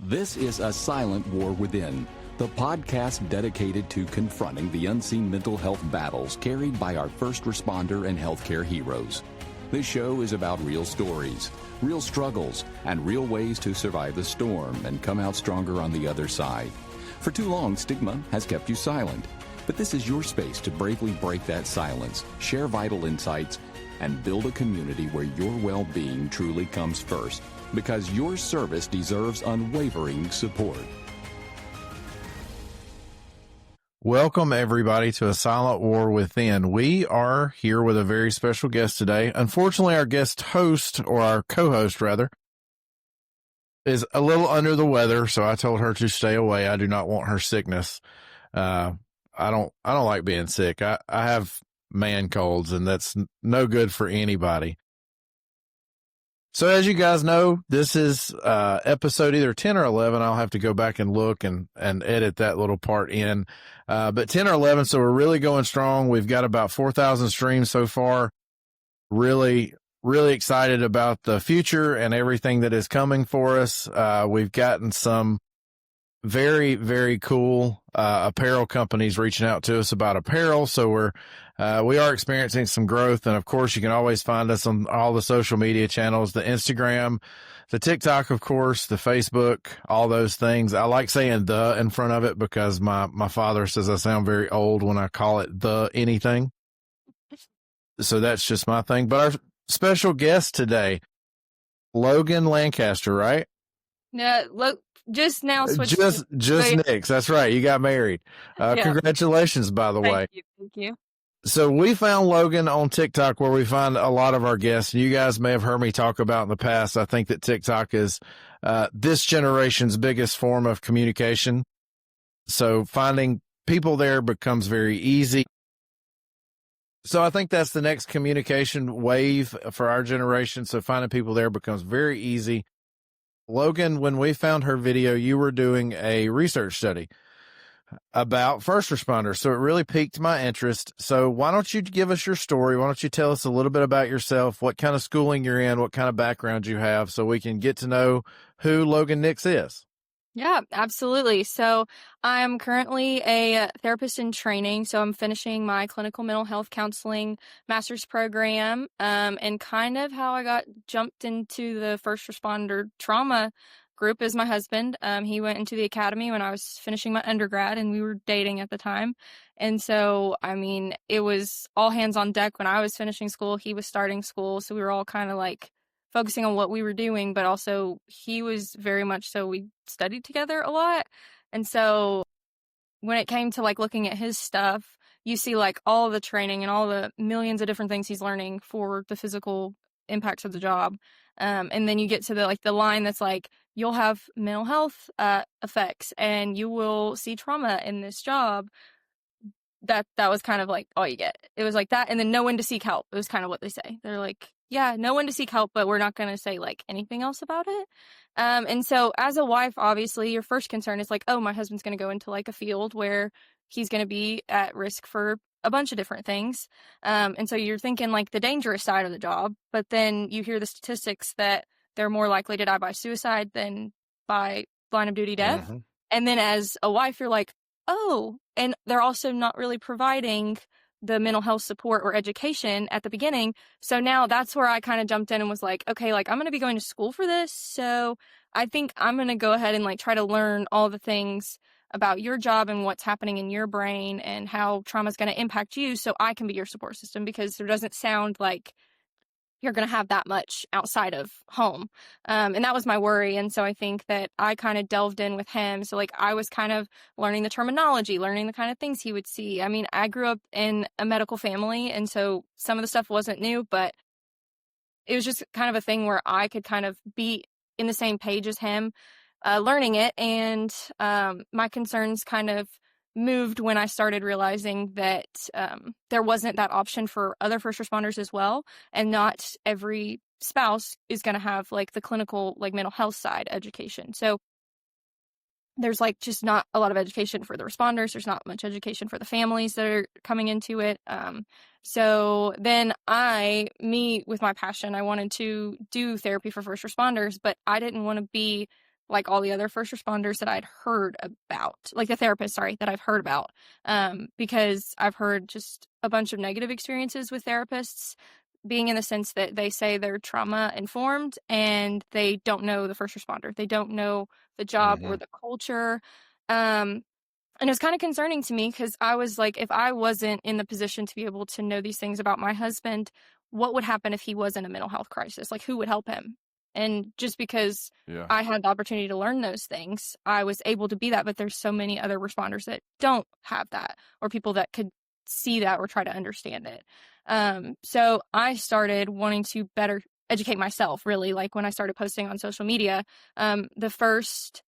This is A Silent War Within, the podcast dedicated to confronting the unseen mental health battles carried by our first responder and healthcare heroes. This show is about real stories, real struggles, and real ways to survive the storm and come out stronger on the other side. For too long, stigma has kept you silent. But this is your space to bravely break that silence, share vital insights, and build a community where your well-being truly comes first, because your service deserves unwavering support. Welcome, everybody, to A Silent War Within. We are here with a very special guest today. Unfortunately, our guest host, or our co-host, rather, is a little under the weather, so I told her to stay away. I do not want her sickness. I don't like being sick. I have man colds, and that's no good for anybody. So as you guys know, this is episode either 10 or 11. I'll have to go back and look and edit that little part in. But 10 or 11, so we're really going strong. We've got about 4,000 streams so far. Really excited about the future and everything that is coming for us. We've gotten some very, very cool apparel companies reaching out to us about apparel. So we are experiencing some growth. And of course, you can always find us on all the social media channels, the Instagram, the TikTok, of course, the Facebook, all those things. I like saying the in front of it because my father says I sound very old when I call it the anything. So that's just my thing. But our special guest today, Logan Lancaster, right? No, just now switched. Just Nix. That's right. You got married. Yeah. Congratulations, by the way. Thank you. So we found Logan on TikTok, where we find a lot of our guests. You guys may have heard me talk about in the past. I think that TikTok is this generation's biggest form of communication. So finding people there becomes very easy. So I think that's the next communication wave for our generation. So finding people there becomes very easy. Logan, when we found her video, you were doing a research study about first responders. So it really piqued my interest. So why don't you give us your story? Why don't you tell us a little bit about yourself, what kind of schooling you're in, what kind of background you have, so we can get to know who Logan Nix is? Yeah, absolutely. So I'm currently a therapist in training. So I'm finishing my clinical mental health counseling master's program. And kind of how I got jumped into the first responder trauma group is my husband. He went into the academy when I was finishing my undergrad, and we were dating at the time. And so, I mean, it was all hands on deck when I was finishing school. He was starting school. So we were all kind of like focusing on what we were doing, but also he was very much so, we studied together a lot. And so when it came to like looking at his stuff, you see like all the training and all the millions of different things he's learning for the physical impacts of the job. And then you get to the line that's like, you'll have mental health effects and you will see trauma in this job. That was kind of like all you get. It was like that, and then know when to seek help. It was kind of what they say. They're like, yeah, know when to seek help, but we're not going to say like anything else about it. And so as a wife, obviously your first concern is like, oh, my husband's going to go into like a field where he's going to be at risk for a bunch of different things. And so you're thinking like the dangerous side of the job, but then you hear the statistics that they're more likely to die by suicide than by line of duty death. Mm-hmm. And then as a wife, you're like, oh, and they're also not really providing the mental health support or education at the beginning. So now that's where I kind of jumped in and was like, okay, like I'm going to be going to school for this. So I think I'm going to go ahead and like try to learn all the things about your job and what's happening in your brain and how trauma is going to impact you, so I can be your support system, because there doesn't sound like you're going to have that much outside of home. And that was my worry. And so I think that I kind of delved in with him. So like I was kind of learning the terminology, learning the kind of things he would see. I mean, I grew up in a medical family, and so some of the stuff wasn't new, but it was just kind of a thing where I could kind of be in the same page as him, learning it. And my concerns kind of moved when I started realizing that there wasn't that option for other first responders as well. And not every spouse is going to have like the clinical, like mental health side education. So there's like just not a lot of education for the responders. There's not much education for the families that are coming into it. So then me with my passion, I wanted to do therapy for first responders, but I didn't want to be like all the other first responders that I'd heard about, like the therapists, sorry, that I've heard about, because I've heard just a bunch of negative experiences with therapists, being in the sense that they say they're trauma informed and they don't know the first responder. They don't know the job or the culture. And it was kind of concerning to me because I was like, if I wasn't in the position to be able to know these things about my husband, what would happen if he was in a mental health crisis? Like, who would help him? And just because I had the opportunity to learn those things, I was able to be that. But there's so many other responders that don't have that, or people that could see that or try to understand it. So I started wanting to better educate myself, really. Like when I started posting on social media, the first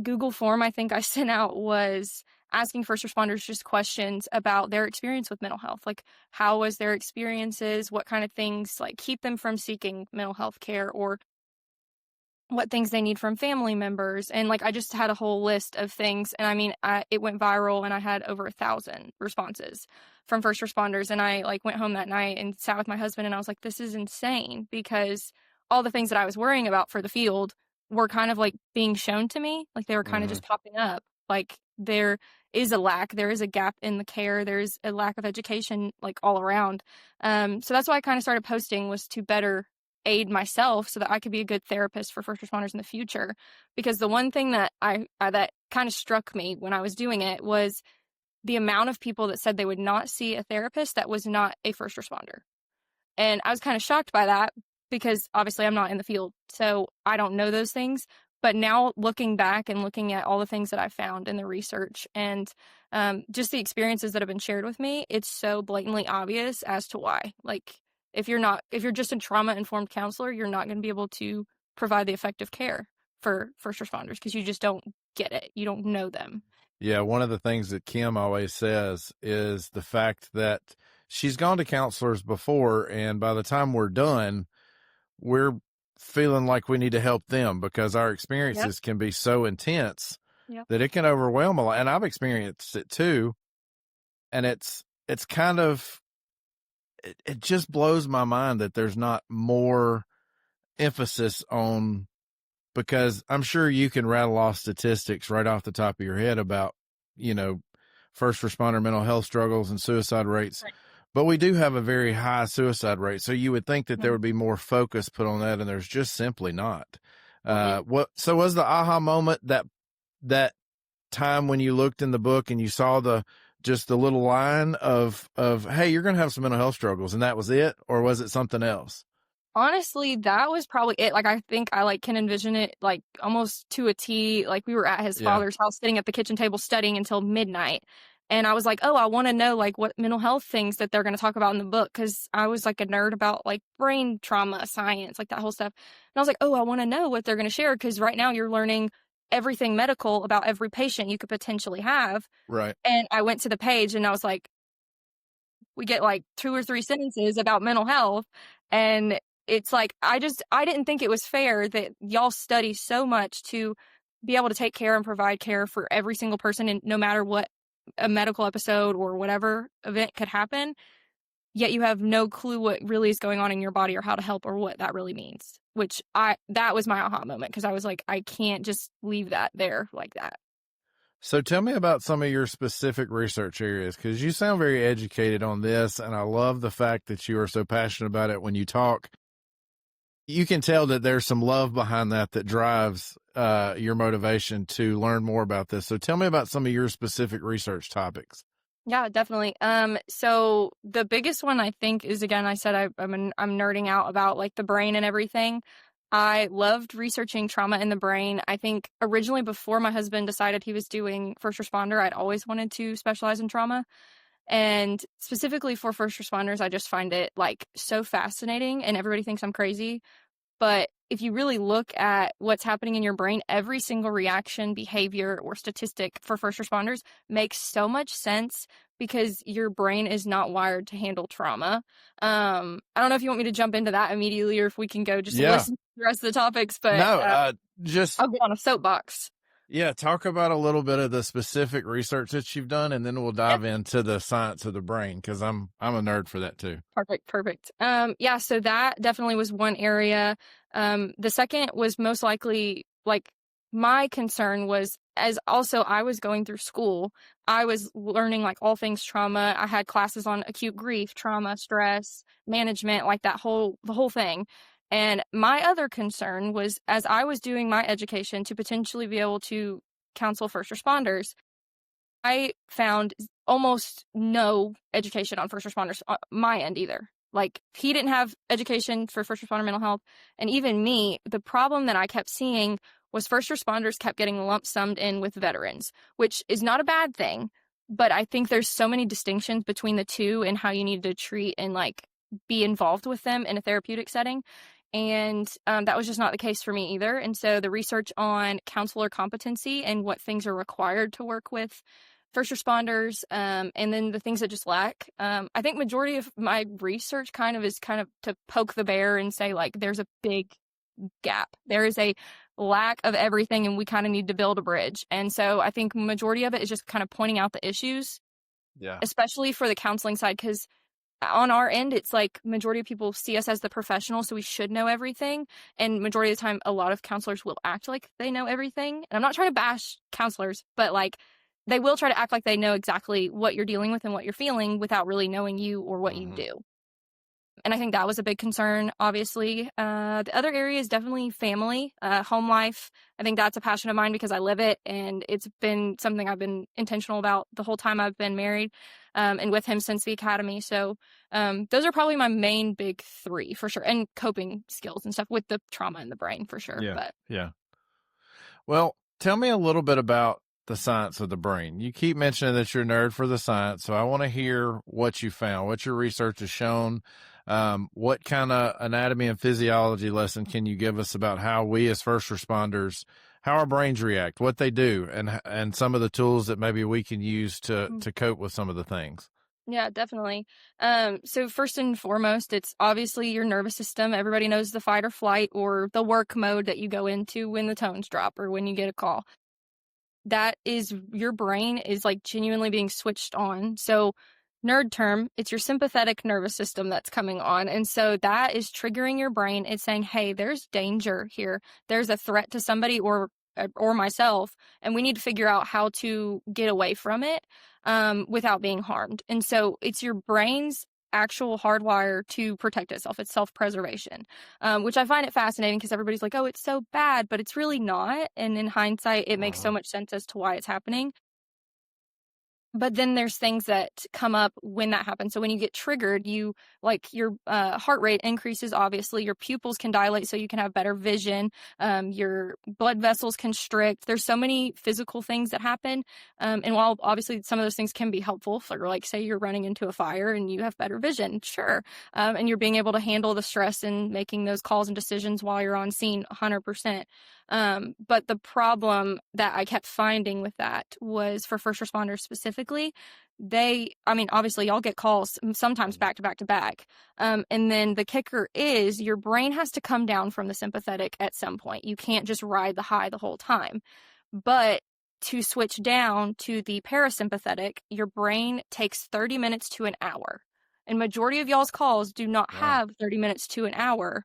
Google form I think I sent out was asking first responders just questions about their experience with mental health. Like, how was their experiences? What kind of things like keep them from seeking mental health care, or what things they need from family members. And like, I just had a whole list of things. And I mean, it went viral and I had over 1,000 responses from first responders. And I like went home that night and sat with my husband and I was like, this is insane, because all the things that I was worrying about for the field were kind of like being shown to me. Like they were kind of just popping up. Like there is a lack, there is a gap in the care, there's a lack of education like all around. So that's why I kind of started posting, was to better aid myself so that I could be a good therapist for first responders in the future. Because the one thing that that kind of struck me when I was doing it was the amount of people that said they would not see a therapist that was not a first responder. And I was kind of shocked by that, because obviously I'm not in the field, so I don't know those things. But now looking back and looking at all the things that I found in the research and just the experiences that have been shared with me, it's so blatantly obvious as to why. Like, if you're just a trauma-informed counselor, you're not going to be able to provide the effective care for first responders because you just don't get it. You don't know them. Yeah, one of the things that Kim always says is the fact that she's gone to counselors before, and by the time we're done, we're feeling like we need to help them because our experiences can be so intense that it can overwhelm a lot. And I've experienced it too. And it's kind of, it just blows my mind that there's not more emphasis on, because I'm sure you can rattle off statistics right off the top of your head about, first responder mental health struggles and suicide rates. Right. But we do have a very high suicide rate. So you would think that there would be more focus put on that, and there's just simply not. So was the aha moment that time when you looked in the book and you saw just the little line of, hey, you're going to have some mental health struggles, and that was it? Or was it something else? Honestly, that was probably it. Like, I think I can envision it like almost to a T. Like, we were at his father's house sitting at the kitchen table studying until midnight. And I was like, oh, I want to know like what mental health things that they're going to talk about in the book. Cause I was like a nerd about like brain trauma science, like that whole stuff. And I was like, oh, I want to know what they're going to share. Cause right now you're learning everything medical about every patient you could potentially have. Right. And I went to the page and I was like, we get like 2 or 3 sentences about mental health. And it's like, I didn't think it was fair that y'all study so much to be able to take care and provide care for every single person, and no matter what a medical episode or whatever event could happen, yet you have no clue what really is going on in your body or how to help or what that really means. Which that was my aha moment, because I was like, I can't just leave that there like that. So tell me about some of your specific research areas, because you sound very educated on this, and I love the fact that you are so passionate about it when you talk. You can tell that there's some love behind that drives your motivation to learn more about this. So tell me about some of your specific research topics. Yeah, definitely. So the biggest one I think is, again, I said I'm nerding out about like the brain and everything. I loved researching trauma in the brain. I think originally, before my husband decided he was doing first responder, I'd always wanted to specialize in trauma. And specifically for first responders, I just find it like so fascinating, and everybody thinks I'm crazy. But if you really look at what's happening in your brain, every single reaction, behavior, or statistic for first responders makes so much sense, because your brain is not wired to handle trauma. I don't know if you want me to jump into that immediately, or if we can go just listen to the rest of the topics, but no, I'll go on a soapbox. Yeah, talk about a little bit of the specific research that you've done, and then we'll dive into the science of the brain, because I'm a nerd for that too. Perfect. So that definitely was one area. The second was most likely like my concern was, as also I was going through school, I was learning like all things trauma. I had classes on acute grief, trauma, stress, management, like the whole thing. And my other concern was, as I was doing my education to potentially be able to counsel first responders, I found almost no education on first responders on my end either. Like, he didn't have education for first responder mental health. And even me, the problem that I kept seeing was first responders kept getting lump summed in with veterans, which is not a bad thing. But I think there's so many distinctions between the two and how you need to treat and like be involved with them in a therapeutic setting. And that was just not the case for me either. And so the research on counselor competency and what things are required to work with first responders, and then the things that just lack. I think majority of my research kind of to poke the bear and say, like, there's a big gap. There is a lack of everything, and we kind of need to build a bridge. And so I think majority of it is just kind of pointing out the issues, especially for the counseling side, because on our end, it's like majority of people see us as the professional, so we should know everything. And majority of the time, a lot of counselors will act like they know everything. And I'm not trying to bash counselors, but like, they will try to act like they know exactly what you're dealing with and what you're feeling without really knowing you or what you do. And I think that was a big concern, obviously. The other area is definitely family, home life. I think that's a passion of mine because I live it, and it's been something I've been intentional about the whole time I've been married, and with him since the academy. So those are probably my main big three for sure, and coping skills and stuff with the trauma in the brain for sure. Yeah. Well, tell me a little bit about the science of the brain. You keep mentioning that you're a nerd for the science, so I want to hear what you found, what your research has shown. What kind of anatomy and physiology lesson can you give us about how we as first responders, how our brains react, what they do, and some of the tools that maybe we can use to cope with some of the things? Yeah, definitely. So first and foremost, it's obviously your nervous system. Everybody knows the fight or flight or the work mode that you go into when the tones drop or when you get a call. That is, your brain is like genuinely being switched on. So nerd term, it's your sympathetic nervous system that's coming on. And so that is triggering your brain. It's saying, hey, there's danger here. There's a threat to somebody or myself, and we need to figure out how to get away from it without being harmed. And so it's your brain's actual hardwire to protect itself. It's self-preservation, which I find it fascinating because everybody's like, oh, it's so bad, but it's really not. And in hindsight, it makes so much sense as to why it's happening. But then there's things that come up when that happens. So when you get triggered, your heart rate increases, obviously. Your pupils can dilate so you can have better vision. Your blood vessels constrict. There's so many physical things that happen. And while obviously some of those things can be helpful, for like say you're running into a fire and you have better vision, sure. And you're being able to handle the stress and making those calls and decisions while you're on scene 100%. But the problem that I kept finding with that was for first responders specifically, obviously y'all get calls sometimes back to back to back. And then the kicker is your brain has to come down from the sympathetic at some point. You can't just ride the high the whole time. But to switch down to the parasympathetic, your brain takes 30 minutes to an hour. And majority of y'all's calls do not have 30 minutes to an hour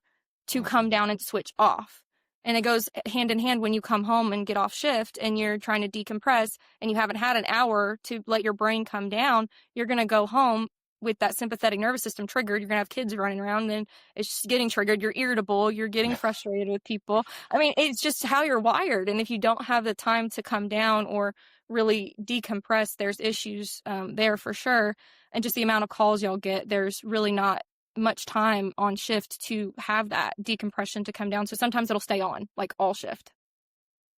to come down and switch off. And it goes hand in hand when you come home and get off shift and you're trying to decompress and you haven't had an hour to let your brain come down. You're going to go home with that sympathetic nervous system triggered. You're going to have kids running around and it's just getting triggered. You're irritable. You're getting frustrated with people. I mean, it's just how you're wired. And if you don't have the time to come down or really decompress, there's issues there for sure. And just the amount of calls y'all get, there's really not much time on shift to have that decompression to come down. So sometimes it'll stay on like all shift.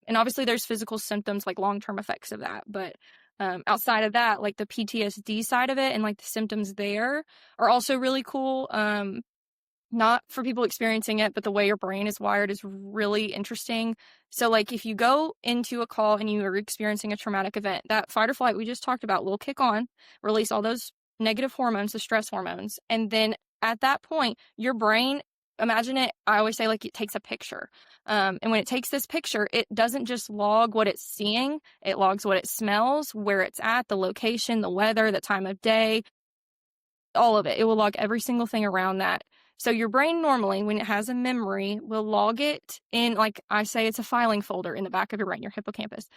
And obviously there's physical symptoms like long-term effects of that. But outside of that, like the PTSD side of it and like the symptoms there are also really cool. Not for people experiencing it, but the way your brain is wired is really interesting. So like if you go into a call and you are experiencing a traumatic event, that fight or flight we just talked about will kick on, release all those negative hormones, the stress hormones. And then at that point, your brain, imagine it, I always say like it takes a picture. And when it takes this picture, it doesn't just log what it's seeing, it logs what it smells, where it's at, the location, the weather, the time of day, all of it. It will log every single thing around that. So your brain normally, when it has a memory, will log it in, like I say, it's a filing folder in the back of your brain, your hippocampus.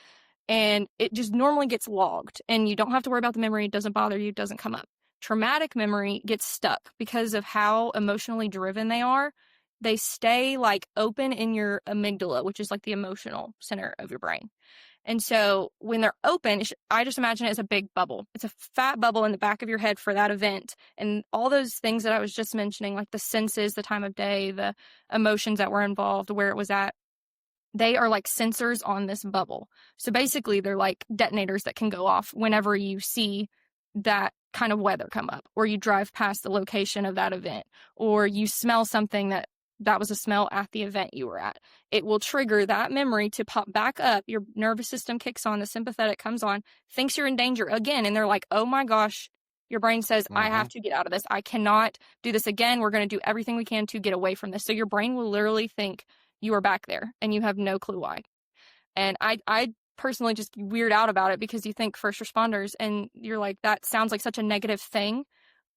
And it just normally gets logged, and you don't have to worry about the memory. It doesn't bother you. It doesn't come up. Traumatic memory gets stuck because of how emotionally driven they are. They stay like open in your amygdala, which is like the emotional center of your brain. And so when they're open, I just imagine it as a big bubble. It's a fat bubble in the back of your head for that event. And all those things that I was just mentioning, like the senses, the time of day, the emotions that were involved, where it was at, they are like sensors on this bubble. So basically, they're like detonators that can go off whenever you see that kind of weather come up, or you drive past the location of that event, or you smell something that was a smell at the event you were at. It will trigger that memory to pop back up. Your nervous system kicks on, the sympathetic comes on, thinks you're in danger again. And they're like, oh my gosh, your brain says, I have to get out of this. I cannot do this again. We're going to do everything we can to get away from this. So your brain will literally think you are back there and you have no clue why. And I personally just weird out about it, because you think first responders and you're like, that sounds like such a negative thing.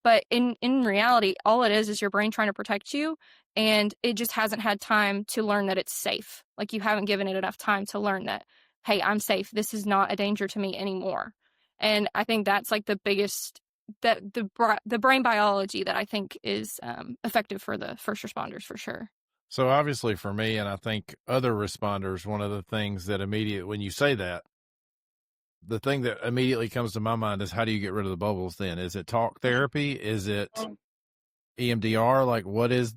But in reality, all it is your brain trying to protect you, and it just hasn't had time to learn that it's safe. Like, you haven't given it enough time to learn that, hey, I'm safe. This is not a danger to me anymore. And I think that's like the biggest, that the brain biology that I think is effective for the first responders for sure. So obviously for me, and I think other responders, one of the things that when you say that, the thing that immediately comes to my mind is, how do you get rid of the bubbles then? Is it talk therapy? Is it EMDR? Like, what is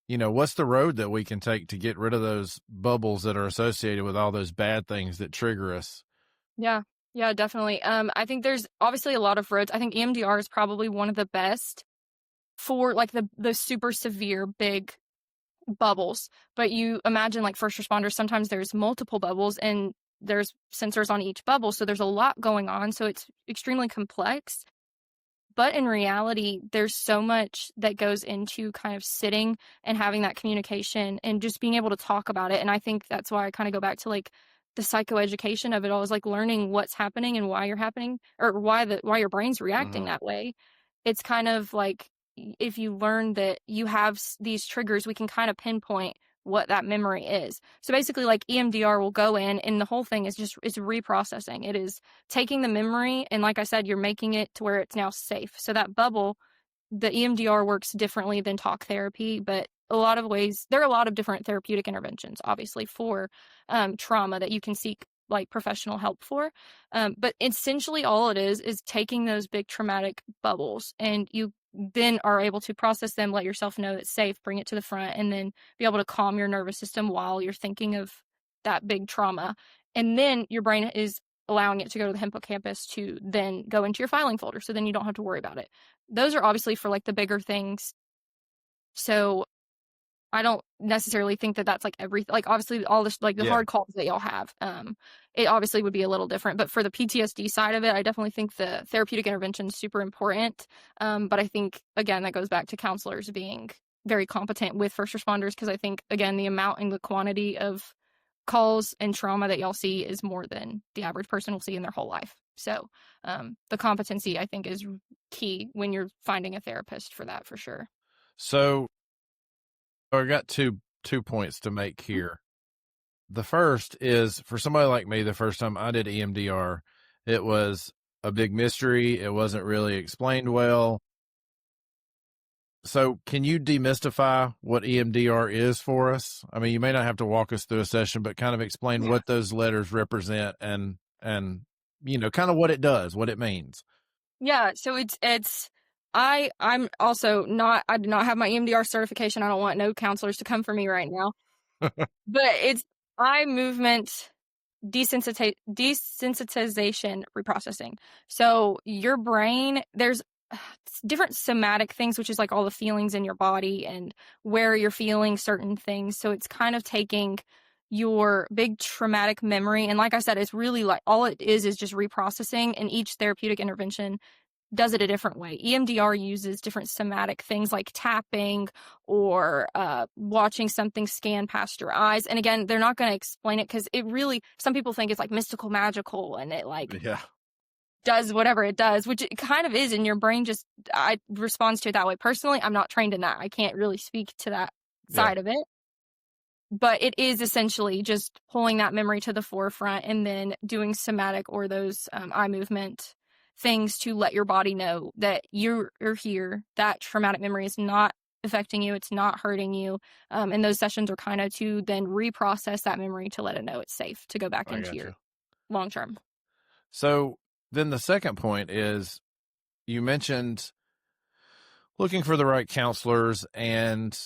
what's the road that we can take to get rid of those bubbles that are associated with all those bad things that trigger us? Yeah, definitely. I think there's obviously a lot of roads. I think EMDR is probably one of the best for like the super severe big bubbles. But you imagine, like, first responders, sometimes there's multiple bubbles and there's sensors on each bubble. So there's a lot going on. So it's extremely complex. But in reality, there's so much that goes into kind of sitting and having that communication and just being able to talk about it. And I think that's why I kind of go back to like the psychoeducation of it all, is like learning what's happening and why you're happening, or why your brain's reacting that way. It's kind of like, if you learn that you have these triggers, we can kind of pinpoint what that memory is. So basically, like, EMDR will go in, and the whole thing is just, it's reprocessing. It is taking the memory, and like I said, you're making it to where it's now safe. So that bubble, the EMDR works differently than talk therapy, but a lot of ways, there are a lot of different therapeutic interventions, obviously, for trauma that you can seek like professional help for. But essentially all it is taking those big traumatic bubbles, and you then are able to process them, let yourself know it's safe, bring it to the front, and then be able to calm your nervous system while you're thinking of that big trauma. And then your brain is allowing it to go to the hippocampus to then go into your filing folder. So then you don't have to worry about it. Those are obviously for like the bigger things. So I don't necessarily think that that's like everything. Like, obviously all this, like the hard calls that y'all have, it obviously would be a little different. But for the PTSD side of it, I definitely think the therapeutic intervention is super important. But I think, again, that goes back to counselors being very competent with first responders, because I think, again, the amount and the quantity of calls and trauma that y'all see is more than the average person will see in their whole life. So the competency, I think, is key when you're finding a therapist for that, for sure. So I got two points to make here. The first is, for somebody like me, the first time I did EMDR, it was a big mystery. It wasn't really explained well. So can you demystify what EMDR is for us? I mean, you may not have to walk us through a session, but kind of explain what those letters represent and kind of what it does, what it means. Yeah, so I'm also not, I do not have my EMDR certification. I don't want no counselors to come for me right now. But it's eye movement desensitization reprocessing. So your brain, there's different somatic things, which is like all the feelings in your body and where you're feeling certain things. So it's kind of taking your big traumatic memory, and like I said, it's really like all it is just reprocessing, and each therapeutic intervention does it a different way. EMDR uses different somatic things like tapping or watching something scan past your eyes. And again, they're not going to explain it, because it really, some people think it's like mystical, magical, and it like does whatever it does, which it kind of is, and your brain just responds to it that way. Personally, I'm not trained in that. I can't really speak to that side of it. But it is essentially just pulling that memory to the forefront and then doing somatic or those eye movement things to let your body know that you're here. That traumatic memory is not affecting you. It's not hurting you. And those sessions are kind of to then reprocess that memory to let it know it's safe to go back into your long term. So then the second point is, you mentioned looking for the right counselors, and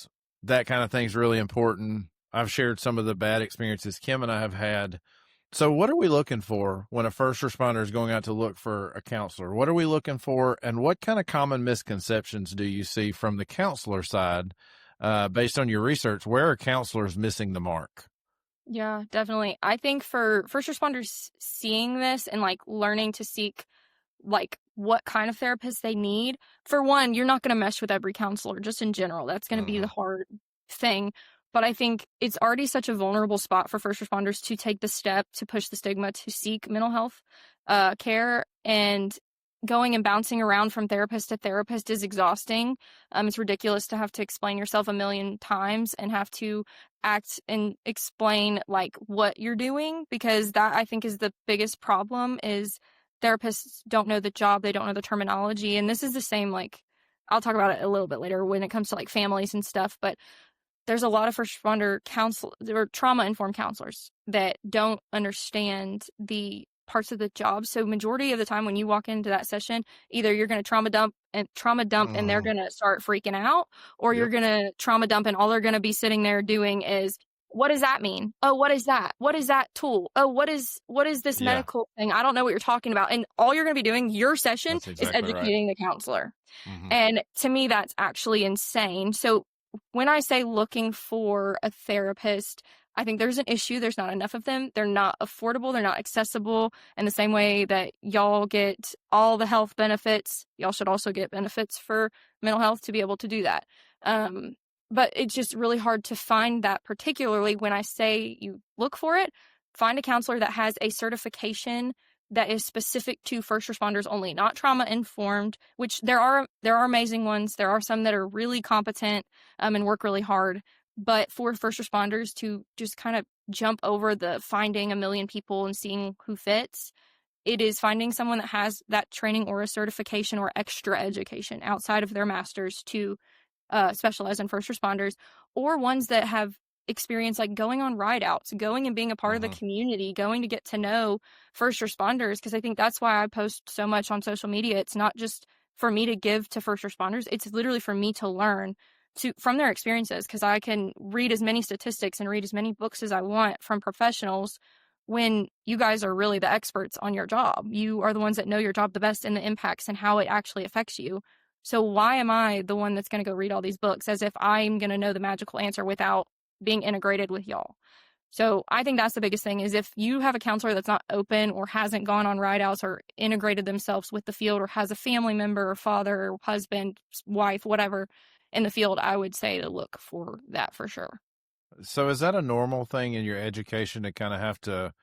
that kind of thing is really important. I've shared some of the bad experiences Kim and I have had. So what are we looking for when a first responder is going out to look for a counselor? What are we looking for, and what kind of common misconceptions do you see from the counselor side, based on your research? Where are counselors missing the mark? Yeah, definitely. I think for first responders seeing this and like learning to seek like what kind of therapist they need. For one, you're not going to mesh with every counselor just in general. That's going to be the hard thing. But I think it's already such a vulnerable spot for first responders to take the step to push the stigma to seek mental health care, and going and bouncing around from therapist to therapist is exhausting. It's ridiculous to have to explain yourself a million times and have to act and explain like what you're doing, because that I think is the biggest problem is therapists don't know the job, they don't know the terminology. And this is the same, like, I'll talk about it a little bit later when it comes to like families and stuff, but there's a lot of first responder counsel or trauma-informed counselors that don't understand the parts of the job. So majority of the time when you walk into that session, either you're going to trauma dump and they're going to start freaking out, or you're going to trauma dump and all they're going to be sitting there doing is, what does that mean? Oh, what is that? What is that tool? Oh, what is this medical thing? I don't know what you're talking about. And all you're going to be doing your session is educating the counselor. And to me, that's actually insane. So when I say looking for a therapist, I think there's an issue. There's not enough of them. They're not affordable. They're not accessible. In the same way that y'all get all the health benefits, y'all should also get benefits for mental health to be able to do that. But it's just really hard to find that, particularly when I say you look for it. Find a counselor that has a certification that is specific to first responders only, not trauma informed, which there are amazing ones. There are some that are really competent and work really hard. But for first responders to just kind of jump over the finding a million people and seeing who fits, it is finding someone that has that training or a certification or extra education outside of their master's to specialize in first responders, or ones that have experience like going on ride outs, going and being a part of the community, going to get to know first responders. Because I think that's why I post so much on social media. It's not just for me to give to first responders. It's literally for me to learn from their experiences, because I can read as many statistics and read as many books as I want from professionals when you guys are really the experts on your job. You are the ones that know your job the best and the impacts and how it actually affects you. So why am I the one that's going to go read all these books as if I'm going to know the magical answer without being integrated with y'all? So I think that's the biggest thing, is if you have a counselor that's not open or hasn't gone on ride outs or integrated themselves with the field, or has a family member or father or husband, wife, whatever in the field, I would say to look for that for sure. So is that a normal thing in your education to kind of have to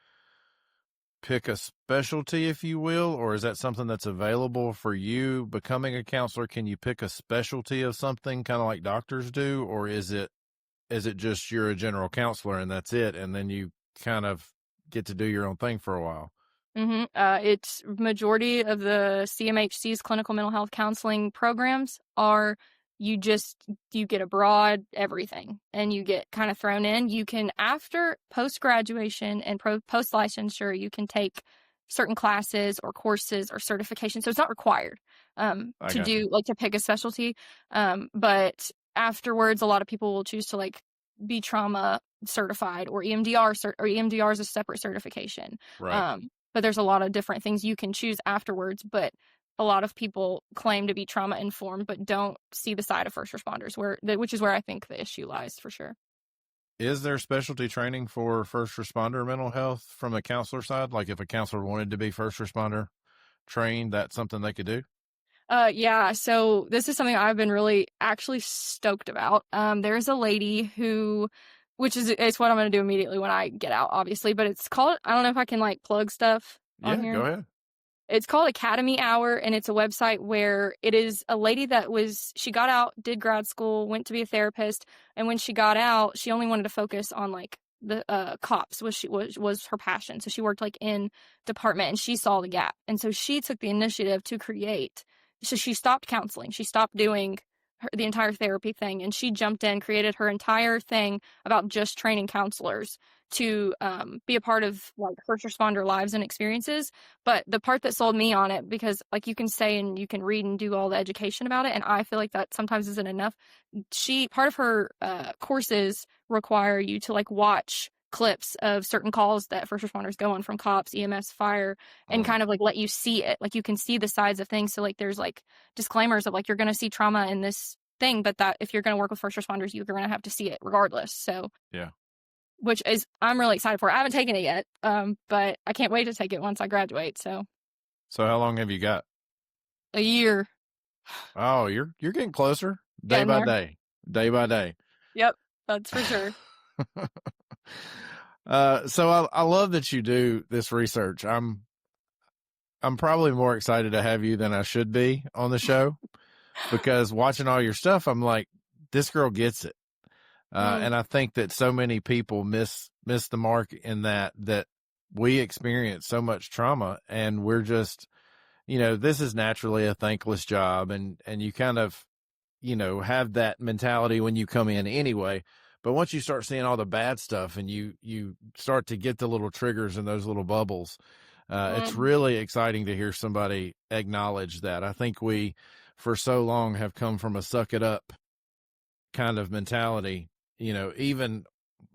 pick a specialty, if you will, or is that something that's available for you becoming a counselor? Can you pick a specialty of something kind of like doctors do, or is it just you're a general counselor and that's it, and then you kind of get to do your own thing for a while? It's majority of the CMHC's clinical mental health counseling programs are you get a broad everything and you get kind of thrown in. You can, after post-graduation and post-licensure, you can take certain classes or courses or certifications. So it's not required to pick a specialty. But afterwards, a lot of people will choose to like be trauma certified or EMDR or EMDR is a separate certification. Right. But there's a lot of different things you can choose afterwards. But a lot of people claim to be trauma informed, but don't see the side of first responders, which is where I think the issue lies for sure. Is there specialty training for first responder mental health from a counselor side? Like if a counselor wanted to be first responder trained, that's something they could do? Yeah. So this is something I've been really actually stoked about. There's a lady it's what I'm going to do immediately when I get out, obviously, but it's called, I don't know if I can like plug stuff on here. Yeah, go ahead. It's called Academy Hour, and it's a website where it is a lady she got out, did grad school, went to be a therapist, and when she got out, she only wanted to focus on like the cops was her passion. So she worked like in department, and she saw the gap, and so she took the initiative to create. So she stopped counseling, she stopped doing the entire therapy thing, and she jumped in, created her entire thing about just training counselors to be a part of like first responder lives and experiences. But the part that sold me on it, because like you can say and you can read and do all the education about it, and I feel like that sometimes isn't enough. Part of her courses require you to like watch clips of certain calls that first responders go on from cops, EMS, fire, and kind of like let you see it. Like you can see the sides of things. So like there's like disclaimers of like you're going to see trauma in this thing, but that if you're going to work with first responders, you're going to have to see it regardless. So yeah. Which is I'm really excited for. I haven't taken it yet, but I can't wait to take it once I graduate. So how long have you got? a year. Oh, you're getting closer day by day. Yep, that's for sure. So I love that you do this research. I'm probably more excited to have you than I should be on the show because watching all your stuff, I'm like, this girl gets it. And I think that so many people miss the mark in that we experience so much trauma, and we're just, this is naturally a thankless job, and you kind of, have that mentality when you come in anyway. But once you start seeing all the bad stuff and you start to get the little triggers and those little bubbles, it's really exciting to hear somebody acknowledge that. I think we, for so long, have come from a suck it up kind of mentality. Even,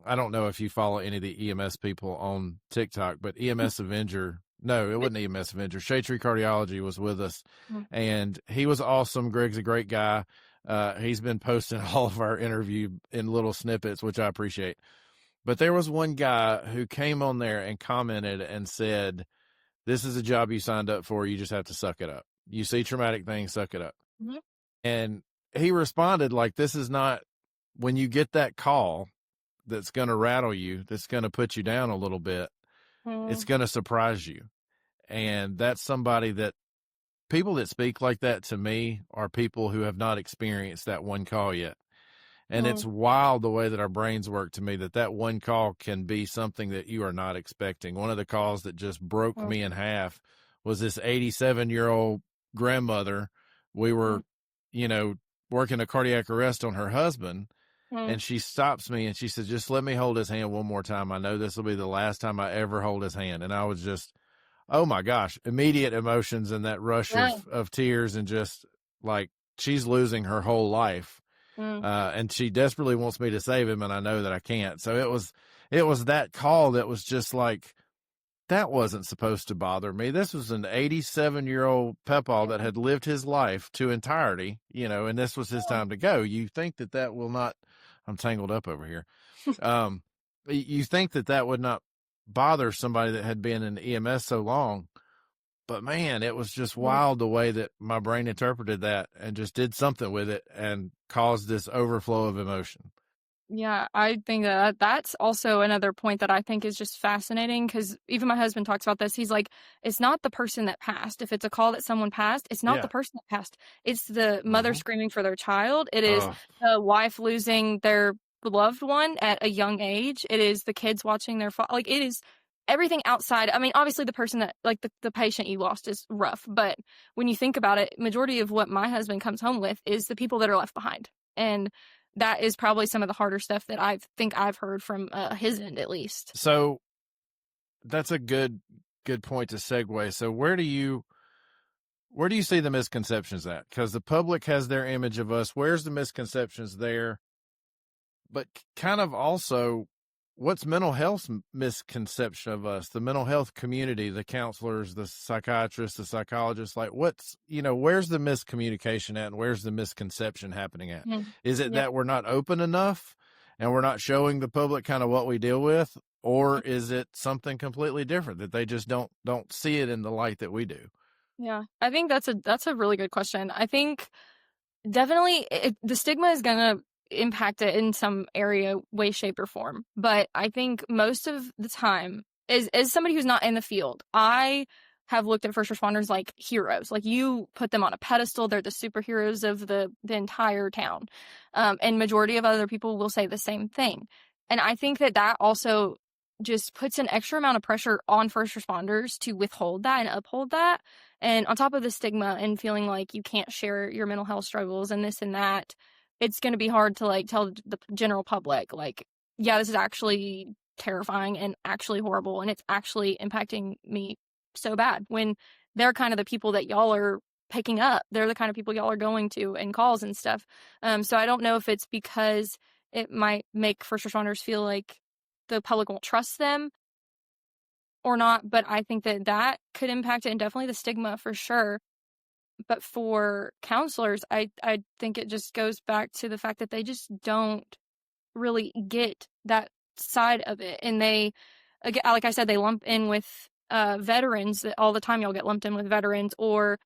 I don't know if you follow any of the EMS people on TikTok, but EMS Avenger, no, it wasn't EMS Avenger. Shade Tree Cardiology was with us, and he was awesome. Greg's a great guy. He's been posting all of our interview in little snippets, which I appreciate. But there was one guy who came on there and commented and said, this is a job you signed up for. You just have to suck it up. You see traumatic things, suck it up. Mm-hmm. And he responded like, this is not, when you get that call that's going to rattle you, that's going to put you down a little bit, it's going to surprise you. And that's somebody that people that speak like that to me are people who have not experienced that one call yet. And it's wild the way that our brains work to me, that one call can be something that you are not expecting. One of the calls that just broke me in half was this 87-year-old grandmother. We were, working a cardiac arrest on her husband. And she stops me and she says, just let me hold his hand one more time. I know this will be the last time I ever hold his hand. And I was just, oh my gosh, immediate emotions and that rush of tears, and just like she's losing her whole life. And she desperately wants me to save him, and I know that I can't. So it was that call that was just like, that wasn't supposed to bother me. This was an 87-year-old Pepaw that had lived his life to entirety, and this was his time to go. You think that will not, I'm tangled up over here. You think that would not bother somebody that had been in EMS so long, but man, it was just wild the way that my brain interpreted that and just did something with it and caused this overflow of emotion. Yeah, I think that's also another point that I think is just fascinating, because even my husband talks about this. He's like, it's not the person that passed. If it's a call that someone passed, it's not the person that passed. It's the mother screaming for their child. It is the wife losing their loved one at a young age. It is the kids watching their like it is everything outside. I mean, obviously the person that like the patient you lost is rough, but when you think about it, majority of what my husband comes home with is the people that are left behind. And that is probably some of the harder stuff that I think I've heard from his end, at least. So that's a good point to segue. So where do you see the misconceptions at? Because the public has their image of us. Where's the misconceptions there? But kind of also, what's mental health's misconception of us? The mental health community, the counselors, the psychiatrists, the psychologists, like where's the miscommunication at, and where's the misconception happening at? Is it that we're not open enough and we're not showing the public kind of what we deal with? Or is it something completely different that they just don't see it in the light that we do? Yeah, I think that's a really good question. I think definitely the stigma is going to impact it in some area, way, shape, or form. But I think most of the time, as somebody who's not in the field, I have looked at first responders like heroes. Like, you put them on a pedestal. They're the superheroes of the entire town. And majority of other people will say the same thing. And I think that also just puts an extra amount of pressure on first responders to withhold that and uphold that. And on top of the stigma and feeling like you can't share your mental health struggles and this and that, it's going to be hard to like tell the general public, like, yeah, this is actually terrifying and actually horrible, and it's actually impacting me so bad, when they're kind of the people that y'all are picking up. They're the kind of people y'all are going to in calls and stuff. So I don't know if it's because it might make first responders feel like the public won't trust them or not, but I think that could impact it, and definitely the stigma for sure. But for counselors, I think it just goes back to the fact that they just don't really get that side of it. And they, like I said, they lump in with veterans all the time. Y'all get lumped in with veterans, or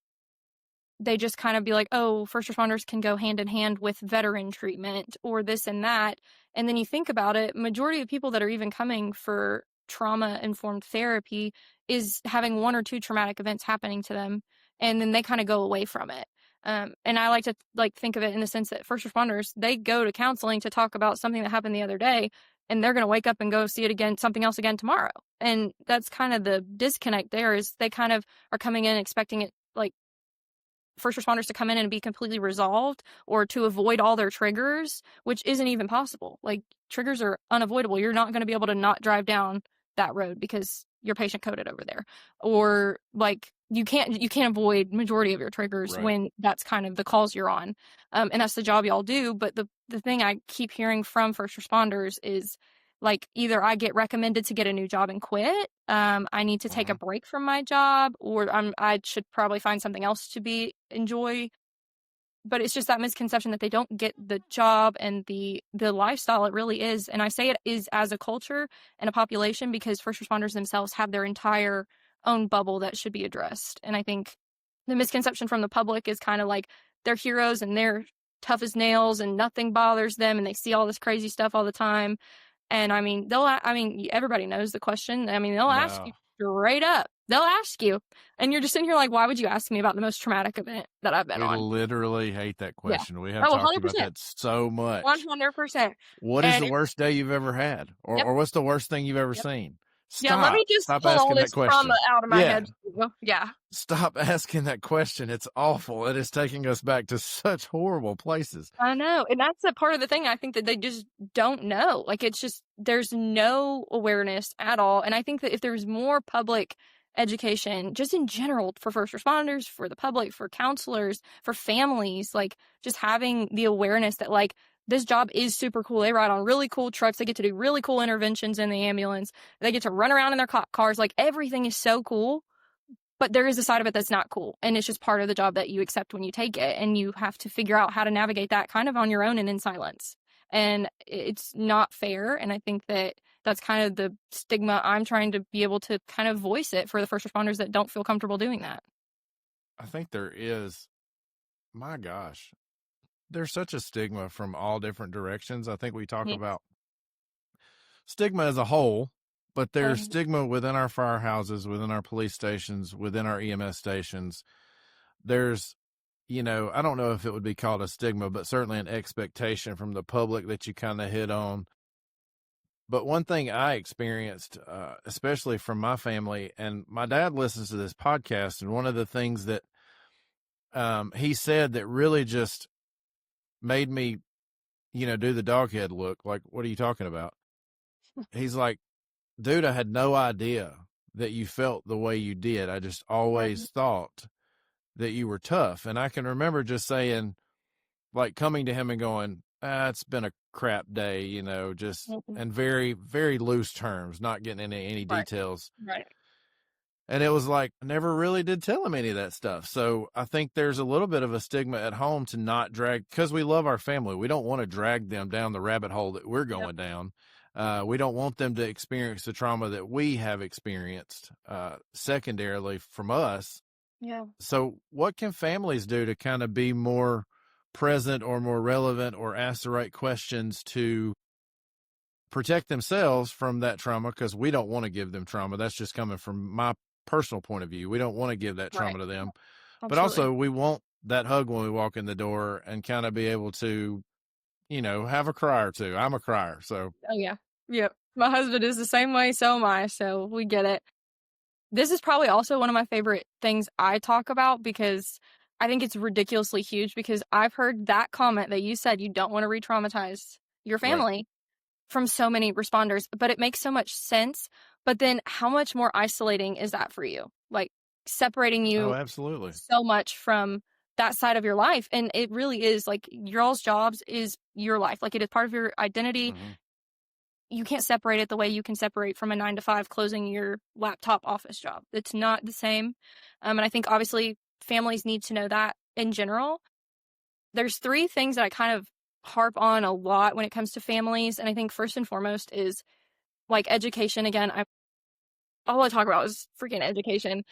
they just kind of be like, oh, first responders can go hand in hand with veteran treatment or this and that. And then you think about it, majority of people that are even coming for trauma-informed therapy is having one or two traumatic events happening to them, and then they kind of go away from it. And I like to think of it in the sense that first responders, they go to counseling to talk about something that happened the other day, and they're going to wake up and go see it again, something else again tomorrow. And that's kind of the disconnect there, is they kind of are coming in expecting it, like, first responders to come in and be completely resolved, or to avoid all their triggers, which isn't even possible. Like, triggers are unavoidable. You're not going to be able to not drive down that road because your patient coded over there, or like you can't avoid majority of your triggers, right, when that's kind of the calls you're on. And that's the job y'all do. But the thing I keep hearing from first responders is, like, either I get recommended to get a new job and quit, I need to take a break from my job, or I should probably find something else to enjoy. But it's just that misconception that they don't get the job and the lifestyle it really is. And I say it is as a culture and a population because first responders themselves have their entire own bubble that should be addressed. And I think the misconception from the public is kind of like they're heroes and they're tough as nails and nothing bothers them, and they see all this crazy stuff all the time. And I mean, everybody knows the question. I mean, they'll ask you straight up. They'll ask you, and you're just sitting here like, why would you ask me about the most traumatic event that I've been on? We literally hate that question. Yeah. We have 100%. talked about that so much. 100%. What is the worst day you've ever had? Or what's the worst thing you've ever seen? Stop. Let me just pull all this trauma out of my head. Yeah. Stop asking that question. It's awful. It is taking us back to such horrible places. I know. And that's a part of the thing I think that they just don't know. Like, it's just, there's no awareness at all. And I think that if there's more public education, just in general, for first responders, for the public, for counselors, for families, like, just having the awareness that, like, this job is super cool. They ride on really cool trucks. They get to do really cool interventions in the ambulance. They get to run around in their cop cars. Like, everything is so cool, but there is a side of it that's not cool. And it's just part of the job that you accept when you take it. And you have to figure out how to navigate that kind of on your own and in silence. And it's not fair. And I think that that's kind of the stigma. I'm trying to be able to kind of voice it for the first responders that don't feel comfortable doing that. I think there is, my gosh, there's such a stigma from all different directions. I think we talk about stigma as a whole, but there's stigma within our firehouses, within our police stations, within our EMS stations. There's, I don't know if it would be called a stigma, but certainly an expectation from the public that you kind of hit on. But one thing I experienced, especially from my family, and my dad listens to this podcast, and one of the things that he said that really just made me, do the dog head look, like, what are you talking about? He's like, dude, I had no idea that you felt the way you did. I just always thought that you were tough. And I can remember just saying, like, coming to him and going, it's been a crap day, just in very, very loose terms, not getting into any details. Right. And it was like, I never really did tell him any of that stuff. So I think there's a little bit of a stigma at home to not drag, because we love our family. We don't want to drag them down the rabbit hole that we're going down. We don't want them to experience the trauma that we have experienced, secondarily from us. Yeah. So what can families do to kind of be more present or more relevant, or ask the right questions to protect themselves from that trauma? Because we don't want to give them trauma. That's just coming from my personal point of view. We don't want to give that trauma Right. to them, but Absolutely. also we want that hug when we walk in the door and kind of be able to, have a cry or two. I'm a crier. So Oh, yeah. Yep. My husband is the same way, so am I, so we get it. This is probably also one of my favorite things I talk about because I think it's ridiculously huge because I've heard that comment that you said you don't want to re-traumatize your right. family from so many responders, but it makes so much sense. But then how much more isolating is that for you? Like separating Oh, you absolutely. so much from that side of your life. And it really is like y'all's jobs is your life. Like it is part of your identity. Mm-hmm. You can't separate it the way you can separate from a 9 to 5 closing your laptop office job. It's not the same. And I think obviously families need to know that in general. There's 3 things that I kind of harp on a lot when it comes to families. And I think first and foremost is like education. Again, all I talk about is freaking education.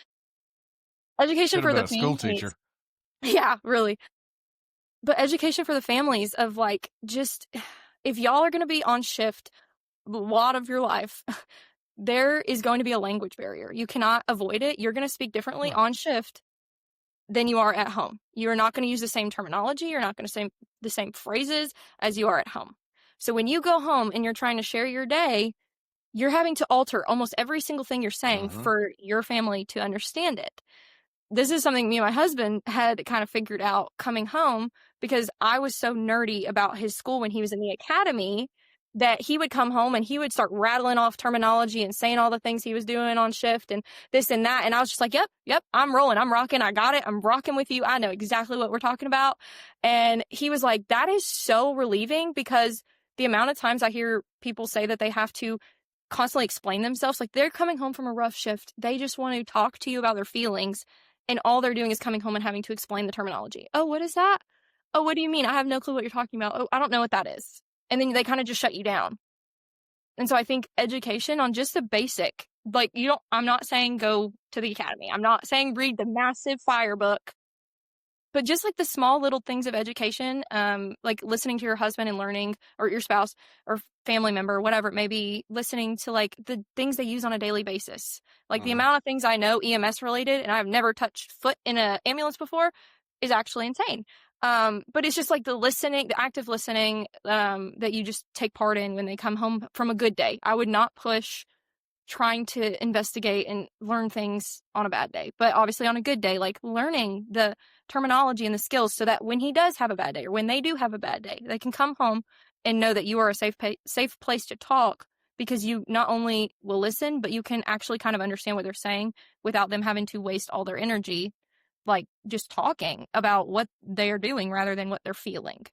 Education Should have for been the a school families. teacher. Yeah, really. But education for the families of like just if y'all are going to be on shift a lot of your life, there is going to be a language barrier. You cannot avoid it. You're going to speak differently Right. on shift than you are at home. You're not going to use the same terminology. You're not going to say the same phrases as you are at home. So when you go home and you're trying to share your day, you're having to alter almost every single thing you're saying Mm-hmm. for your family to understand it. This is something me and my husband had kind of figured out coming home because I was so nerdy about his school when he was in the academy that he would come home and he would start rattling off terminology and saying all the things he was doing on shift and this and that. And I was just like, yep, I'm rolling. I'm rocking. I got it. I'm rocking with you. I know exactly what we're talking about. And he was like, that is so relieving because the amount of times I hear people say that they have to constantly explain themselves, like they're coming home from a rough shift. They just want to talk to you about their feelings. And all they're doing is coming home and having to explain the terminology. Oh, what is that? Oh, what do you mean? I have no clue what you're talking about. Oh, I don't know what that is. And then they kind of just shut you down. And so I think education on just the basic, like I'm not saying go to the academy. I'm not saying read the massive fire book, but just like the small little things of education, like listening to your husband and learning, or your spouse or family member, whatever it may be, listening to like the things they use on a daily basis. Like the amount of things I know EMS related, and I've never touched foot in an ambulance before, is actually insane. But it's just like the listening, the active listening, that you just take part in when they come home from a good day. I would not push trying to investigate and learn things on a bad day, but obviously on a good day, like learning the terminology and the skills so that when he does have a bad day or when they do have a bad day, they can come home and know that you are a safe place to talk because you not only will listen, but you can actually kind of understand what they're saying without them having to waste all their energy, like just talking about what they're doing rather than what they're feeling.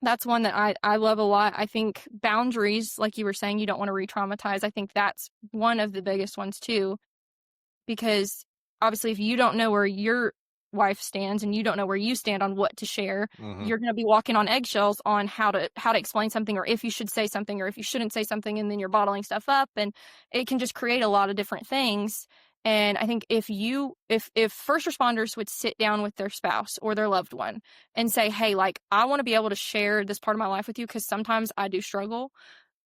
That's one that I love a lot. I think boundaries, like you were saying, you don't want to re-traumatize. I think that's one of the biggest ones too, because obviously if you don't know where your wife stands and you don't know where you stand on what to share, you're going to be walking on eggshells on how to explain something, or if you should say something or if you shouldn't say something, and then you're bottling stuff up, and it can just create a lot of different things. And I think if first responders would sit down with their spouse or their loved one and say, hey, like, I want to be able to share this part of my life with you because sometimes I do struggle.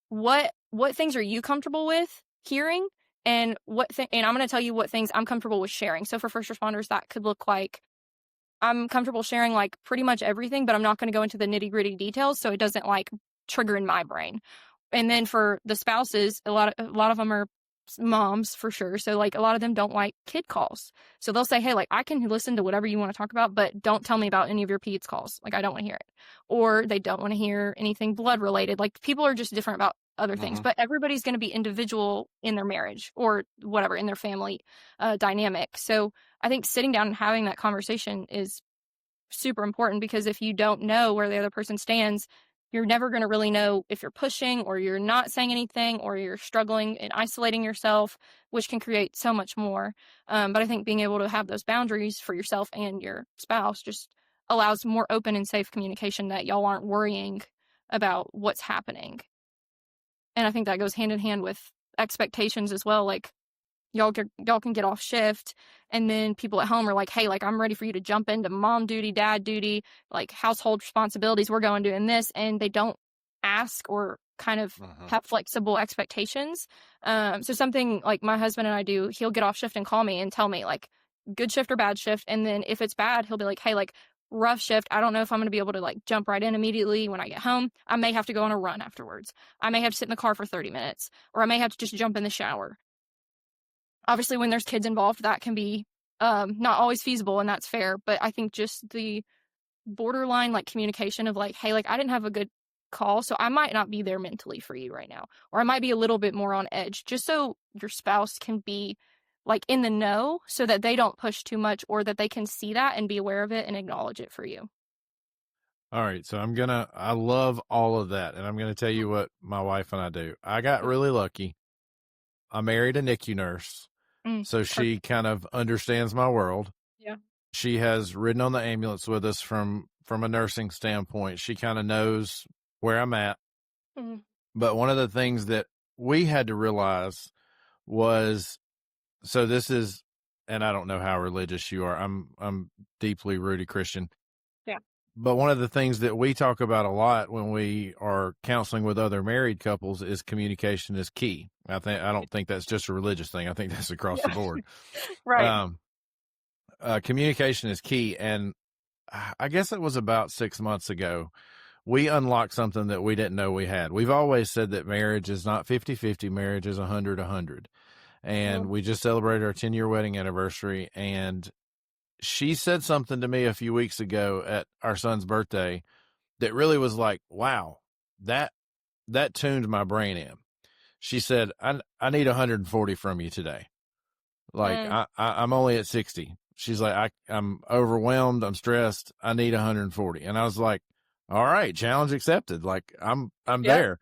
What things are you comfortable with hearing? And and I'm going to tell you what things I'm comfortable with sharing. So for first responders, that could look like I'm comfortable sharing like pretty much everything, but I'm not going to go into the nitty-gritty details so it doesn't like trigger in my brain. And then for the spouses, a lot of them are moms for sure. So like a lot of them don't like kid calls. So they'll say, hey, like I can listen to whatever you want to talk about, but don't tell me about any of your peds calls. Like I don't want to hear it. Or they don't want to hear anything blood related. Like people are just different about other things, but everybody's going to be individual in their marriage or whatever, in their family dynamic. So I think sitting down and having that conversation is super important, because if you don't know where the other person stands, you're never going to really know if you're pushing or you're not saying anything or you're struggling and isolating yourself, which can create so much more. But I think being able to have those boundaries for yourself and your spouse just allows more open and safe communication, that y'all aren't worrying about what's happening. And I think that goes hand in hand with expectations as well. Like y'all can get off shift, and then people at home are like, hey, like I'm ready for you to jump into mom duty, dad duty, like household responsibilities. We're going doing this, and they don't ask or kind of have flexible expectations. So something like my husband and I do, he'll get off shift and call me and tell me like good shift or bad shift. And then if it's bad, he'll be like, hey, like rough shift. I don't know if I'm going to be able to like jump right in immediately when I get home. I may have to go on a run afterwards. I may have to sit in the car for 30 minutes, or I may have to just jump in the shower. Obviously, when there's kids involved, that can be not always feasible, and that's fair. But I think just the borderline like communication of like, hey, like I didn't have a good call, so I might not be there mentally for you right now, or I might be a little bit more on edge, just so your spouse can be like in the know, so that they don't push too much, or that they can see that and be aware of it and acknowledge it for you. All right. So I love all of that. And I'm going to tell you what my wife and I do. I got really lucky. I married a NICU nurse. So she kind of understands my world. Yeah. She has ridden on the ambulance with us from a nursing standpoint. She kind of knows where I'm at. Mm-hmm. But one of the things that we had to realize was, so this is, and I don't know how religious you are. I'm deeply rooted Christian. Yeah. But one of the things that we talk about a lot when we are counseling with other married couples is communication is key. I don't think that's just a religious thing. I think that's across the board. Right. Communication is key. And I guess it was about 6 months ago, we unlocked something that we didn't know we had. We've always said that marriage is not 50-50. Marriage is 100-100. And we just celebrated our 10-year wedding anniversary. And she said something to me a few weeks ago at our son's birthday that really was like, wow, that tuned my brain in. She said, I need 140 from you today. Like I'm only at 60. She's like, I'm overwhelmed. I'm stressed. I need 140. And I was like, all right, challenge accepted. Like I'm there.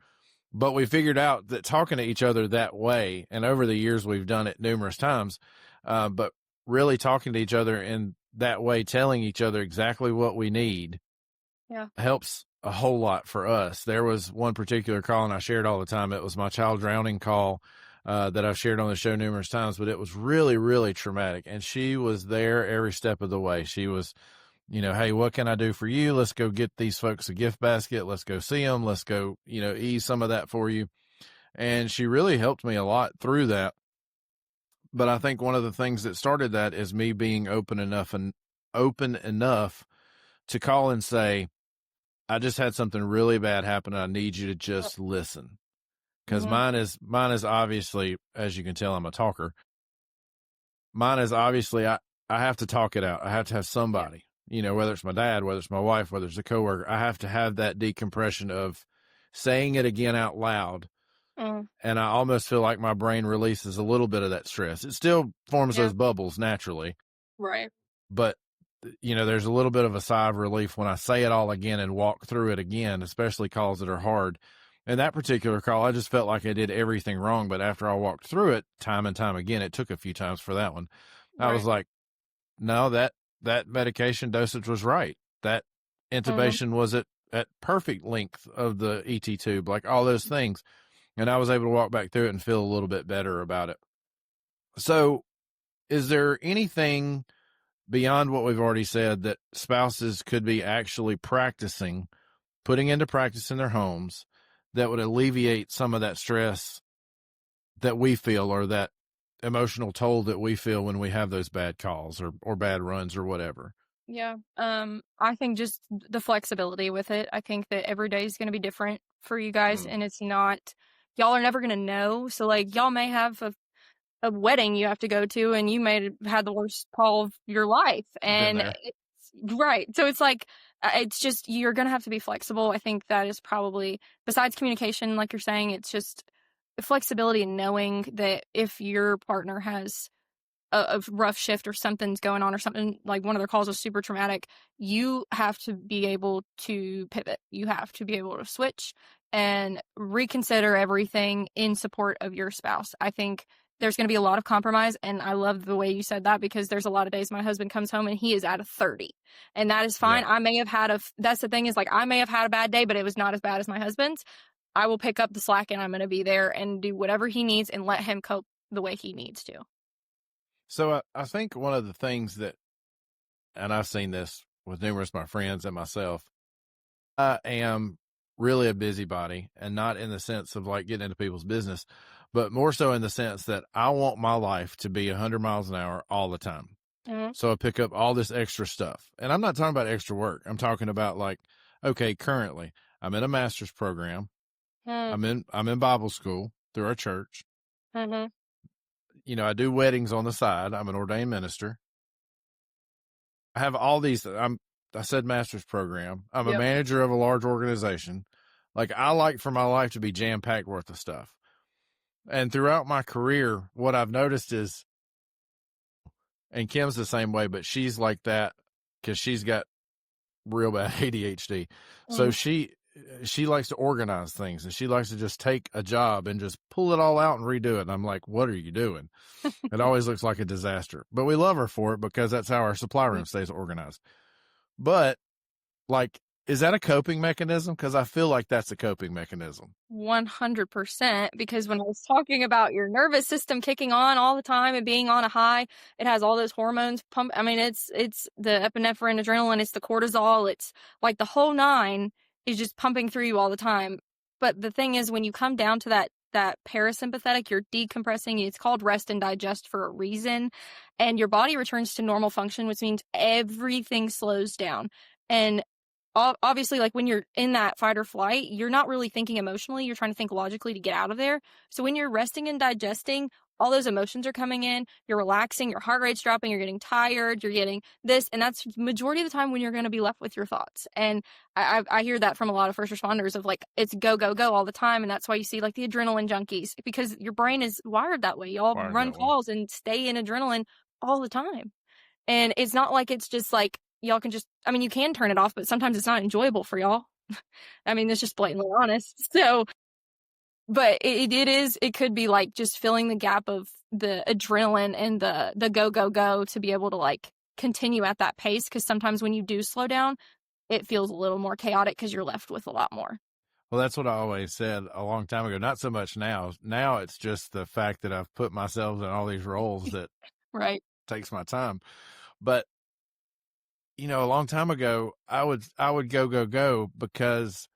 But we figured out that talking to each other that way, and over the years we've done it numerous times, but really talking to each other in that way, telling each other exactly what we need, helps a whole lot for us. There was one particular call, and I shared all the time. It was my child drowning call that I've shared on the show numerous times, but it was really, really traumatic. And she was there every step of the way. She was, hey, what can I do for you? Let's go get these folks a gift basket. Let's go see them. Let's go, ease some of that for you. And she really helped me a lot through that. But I think one of the things that started that is me being open enough to call and say, I just had something really bad happen. I need you to just listen. Because mine is obviously, as you can tell, I'm a talker. Mine is obviously, I have to talk it out. I have to have somebody, whether it's my dad, whether it's my wife, whether it's a coworker, I have to have that decompression of saying it again out loud. And I almost feel like my brain releases a little bit of that stress. It still forms those bubbles naturally. Right. But, there's a little bit of a sigh of relief when I say it all again and walk through it again, especially calls that are hard. And that particular call, I just felt like I did everything wrong. But after I walked through it time and time again, it took a few times for that one. I was like, no, that medication dosage was right. That intubation was at perfect length of the ET tube, like all those things. And I was able to walk back through it and feel a little bit better about it. So is there anything beyond what we've already said that spouses could be actually putting into practice in their homes that would alleviate some of that stress that we feel, or that emotional toll that we feel when we have those bad calls or bad runs or whatever? Yeah. I think just the flexibility with it. I think that every day is going to be different for you guys, and it's not, y'all are never going to know. So like y'all may have a wedding you have to go to, and you may have had the worst call of your life. And it's right. So it's like, it's just, you're going to have to be flexible. I think that is probably, besides communication, like you're saying, it's just flexibility and knowing that if your partner has a rough shift or something's going on, or something like one of their calls was super traumatic, you have to be able to pivot. You have to be able to switch and reconsider everything in support of your spouse. I think there's going to be a lot of compromise, and I love the way you said that, because there's a lot of days my husband comes home and he is at a 30, and that is fine. I may have had that's the thing, is like, I may have had a bad day, but it was not as bad as my husband's. I will pick up the slack, and I'm going to be there and do whatever he needs and let him cope the way he needs to. So I think one of the things that, and I've seen this with numerous of my friends and myself, I am really a busybody, and not in the sense of like getting into people's business, but more so in the sense that I want my life to be 100 miles an hour all the time. Mhm. So I pick up all this extra stuff. And I'm not talking about extra work. I'm talking about like, okay, currently I'm in a master's program. Mm. I'm in Bible school through our church. Mhm. I do weddings on the side. I'm an ordained minister. I have all these. I said master's program. I'm a Yep. manager of a large organization. Like, I like for my life to be jam packed worth of stuff. And throughout my career, what I've noticed is, and Kim's the same way, but she's like that because she's got real bad ADHD. So Mm. she likes to organize things, and she likes to just take a job and just pull it all out and redo it. And I'm like, what are you doing? It always looks like a disaster, but we love her for it because that's how our supply room stays organized. But like, is that a coping mechanism? Because I feel like that's a coping mechanism. 100%, because when I was talking about your nervous system kicking on all the time and being on a high, it has all those hormones pump. I mean, it's the epinephrine, adrenaline, it's the cortisol, it's like the whole nine is just pumping through you all the time. But the thing is, when you come down to that parasympathetic, you're decompressing. It's called rest and digest for a reason, and your body returns to normal function, which means everything slows down. And obviously, like when you're in that fight or flight, you're not really thinking emotionally. You're trying to think logically to get out of there. So when you're resting and digesting, all those emotions are coming in, you're relaxing, your heart rate's dropping, you're getting tired, you're getting this, and that's majority of the time when you're going to be left with your thoughts. And I hear that from a lot of first responders of like, it's go, go, go all the time. And that's why you see like the adrenaline junkies, because your brain is wired that way. Y'all Wired run that way. calls and stay in adrenaline all the time. And it's not like it's just like, y'all can just, I mean, you can turn it off, but sometimes it's not enjoyable for y'all. I mean, it's just blatantly honest. So, but it could be like just filling the gap of the adrenaline and the go, go, go to be able to like continue at that pace. Cause sometimes when you do slow down, it feels a little more chaotic because you're left with a lot more. Well, that's what I always said a long time ago. Not so much now. Now it's just the fact that I've put myself in all these roles that Right. takes my time. But a long time ago, I would go, go, go because,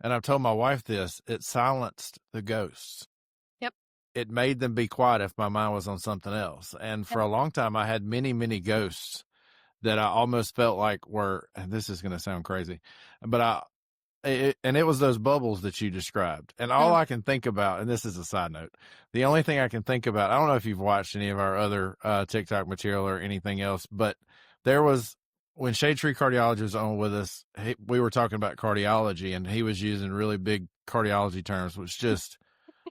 and I've told my wife this, it silenced the ghosts. Yep. It made them be quiet if my mind was on something else. And for Yep. a long time, I had many, many ghosts that I almost felt like were, and this is going to sound crazy, but and it was those bubbles that you described. And all I can think about, and this is a side note, the only thing I can think about, I don't know if you've watched any of our other TikTok material or anything else, but there was, when Shade Tree Cardiology was on with us, we were talking about cardiology, and he was using really big cardiology terms, which just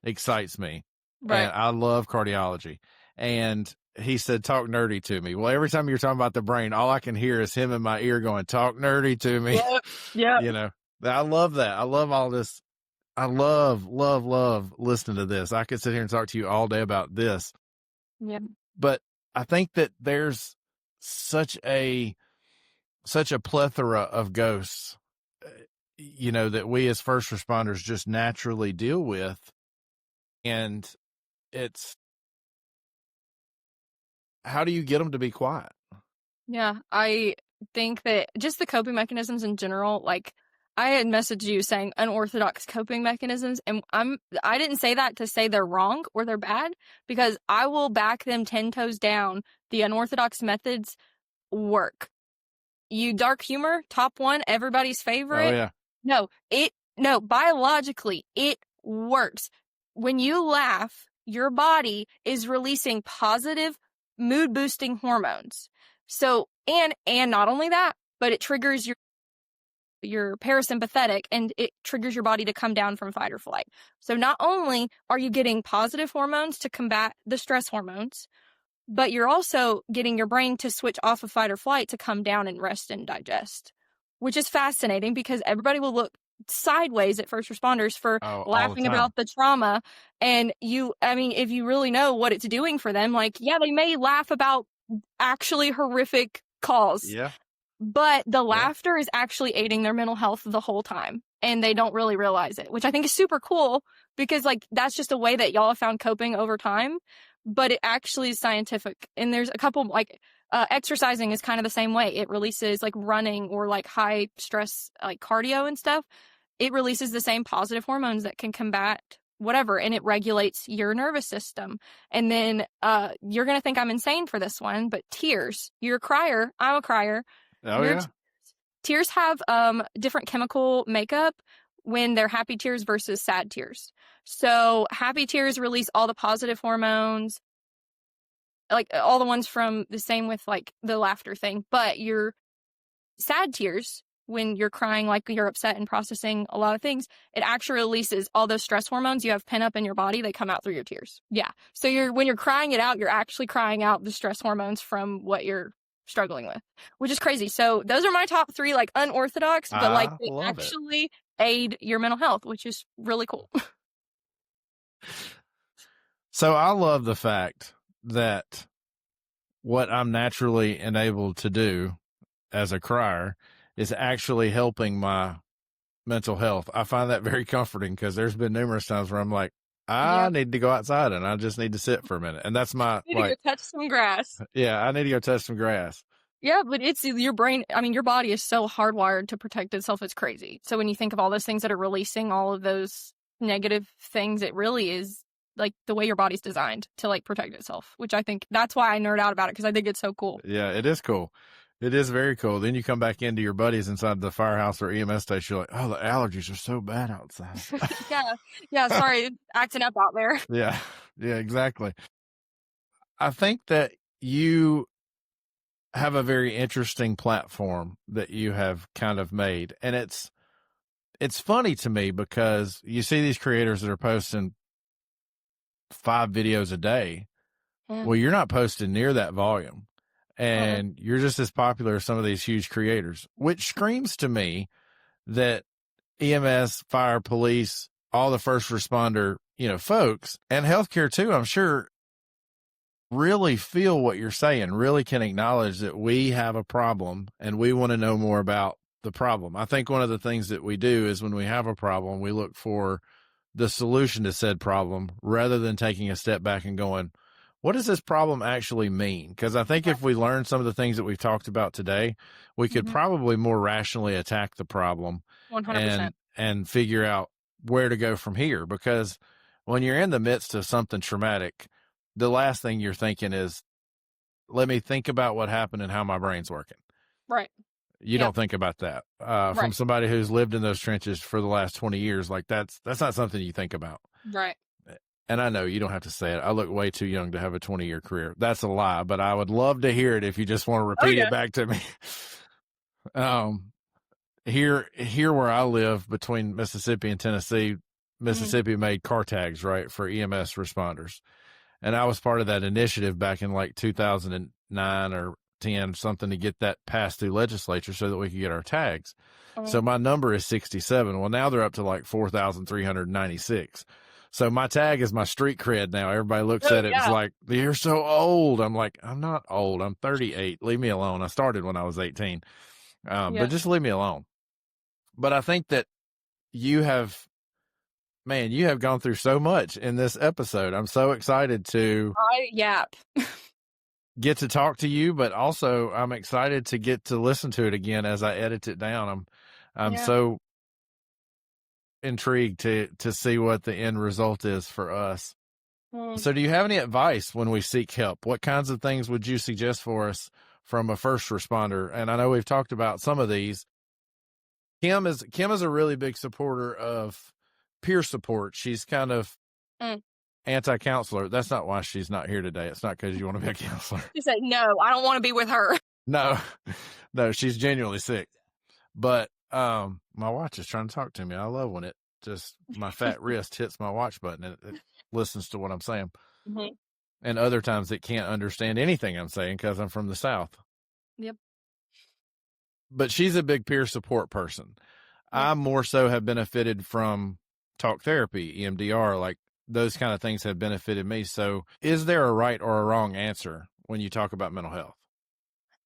excites me. Right. And I love cardiology. And he said, talk nerdy to me. Well, every time you're talking about the brain, all I can hear is him in my ear going, talk nerdy to me. Yep. I love that. I love all this. I love, love, love listening to this. I could sit here and talk to you all day about this. Yeah. But I think that there's such a plethora of ghosts, that we as first responders just naturally deal with. And it's, how do you get them to be quiet? Yeah, I think that just the coping mechanisms in general, like I had messaged you saying unorthodox coping mechanisms, and I didn't say that to say they're wrong or they're bad, because I will back them 10 toes down. The unorthodox methods work. Dark humor, top one, everybody's favorite. Oh, yeah. No, biologically, it works. When you laugh, your body is releasing positive mood boosting hormones. So, and not only that, but it triggers your parasympathetic, and it triggers your body to come down from fight or flight. So not only are you getting positive hormones to combat the stress hormones, but you're also getting your brain to switch off of fight or flight to come down and rest and digest, which is fascinating because everybody will look sideways at first responders for laughing about the trauma. And if you really know what it's doing for them, like, yeah, they may laugh about actually horrific calls. Yeah. But the laughter is actually aiding their mental health the whole time, and they don't really realize it, which I think is super cool because like that's just a way that y'all have found coping over time, but it actually is scientific. And there's a couple like exercising is kind of the same way. It releases like running or like high stress like cardio and stuff. it releases the same positive hormones that can combat whatever, and it regulates your nervous system. And then you're going to think I'm insane for this one, but tears. You're a crier. I'm a crier. Oh, yeah. Tears have different chemical makeup when they're happy tears versus sad tears. So happy tears release all the positive hormones, like all the ones from the same with like the laughter thing. But your sad tears, when you're crying, like you're upset and processing a lot of things, it actually releases all those stress hormones you have pent up in your body. They come out through your tears. Yeah. So when you're crying it out, you're actually crying out the stress hormones from what you're struggling with, which is crazy. So those are my top 3, like unorthodox, but like they actually aid your mental health, which is really cool. So I love the fact that what I'm naturally enabled to do as a crier is actually helping my mental health. I find that very comforting because there's been numerous times where I'm like, I need to go outside and I just need to sit for a minute. And that's my, you need to go touch some grass. Yeah, I need to go touch some grass. Yeah, but it's your brain. I mean, your body is so hardwired to protect itself. It's crazy. So when you think of all those things that are releasing all of those negative things, it really is like the way your body's designed to like protect itself, which I think that's why I nerd out about it, because I think it's so cool. Yeah, it is cool. It is very cool. Then you come back into your buddies inside the firehouse or EMS station. You're like, oh, the allergies are so bad outside. Yeah. Sorry, acting up out there. Yeah, exactly. I think that you have a very interesting platform that you have kind of made. And it's funny to me because you see these creators that are posting 5 videos a day. Well, you're not posting near that volume. And you're just as popular as some of these huge creators, which screams to me that EMS, fire, police, all the first responder, folks, and healthcare too, I'm sure, really feel what you're saying, really can acknowledge that we have a problem and we want to know more about the problem. I think one of the things that we do is when we have a problem, we look for the solution to said problem rather than taking a step back and going, what does this problem actually mean? Because I think if we learn some of the things that we've talked about today, we could probably more rationally attack the problem 100%. and figure out where to go from here. Because when you're in the midst of something traumatic, the last thing you're thinking is, let me think about what happened and how my brain's working. Right. You don't think about that. From somebody who's lived in those trenches for the last 20 years, like that's not something you think about. Right. And I know you don't have to say it. I look way too young to have a 20-year career. That's a lie, but I would love to hear it if you just want to repeat it back to me. Here where I live between Mississippi and Tennessee, Mississippi made car tags, right, for EMS responders. And I was part of that initiative back in like 2009 or 10, something, to get that passed through legislature so that we could get our tags. So my number is 67. Well, now they're up to like 4,396. So my tag is my street cred now. Everybody looks at it. It's like, you're so old. I'm like, I'm not old. I'm 38. Leave me alone. I started when I was 18. But just leave me alone. But I think that you have gone through so much in this episode. I'm so excited to get to talk to you, but also I'm excited to get to listen to it again as I edit it down. I'm so intrigued to see what the end result is for us. So do you have any advice when we seek help? What kinds of things would you suggest for us from a first responder? And I know we've talked about some of these. Kim is a really big supporter of peer support. She's kind of anti-counselor. That's not why she's not here today. It's not because you want to be a counselor. She said, no, I don't want to be with her. No, she's genuinely sick. But my watch is trying to talk to me. I love when my fat wrist hits my watch button and it listens to what I'm saying. And other times it can't understand anything I'm saying because I'm from the South. Yep. But she's a big peer support person. I more so have benefited from talk therapy, EMDR, like those kind of things have benefited me. So is there a right or a wrong answer when you talk about mental health?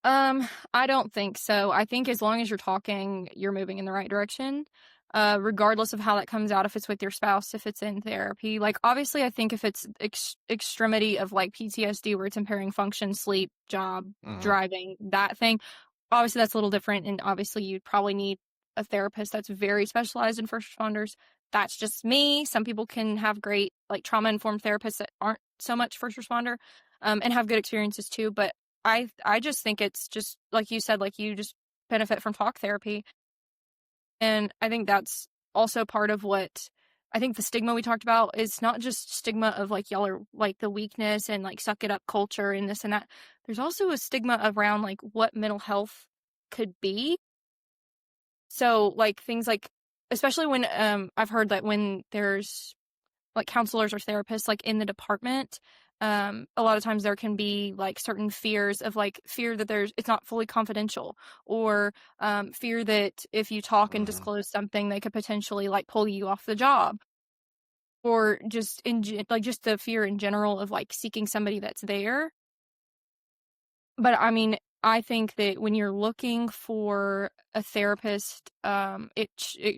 I don't think so. I think as long as you're talking, you're moving in the right direction, regardless of how that comes out, if it's with your spouse, if it's in therapy. Like, obviously, I think if it's extremity of like PTSD where it's impairing function, sleep, job, driving, that thing, obviously that's a little different. And obviously you'd probably need a therapist that's very specialized in first responders. That's just me. Some people can have great like trauma-informed therapists that aren't so much first responder, and have good experiences too. But I just think it's just like you said, like you just benefit from talk therapy. And I think that's also part of what I think the stigma we talked about is not just stigma of like y'all are like the weakness and like suck it up culture and this and that. There's also a stigma around like what mental health could be. So like things like, especially when I've heard that when there's like counselors or therapists like in the department, a lot of times there can be like certain fears of like fear that it's not fully confidential, or fear that if you talk and disclose something, they could potentially like pull you off the job, or just like just the fear in general of like seeking somebody that's there. But I mean, I think that when you're looking for a therapist, it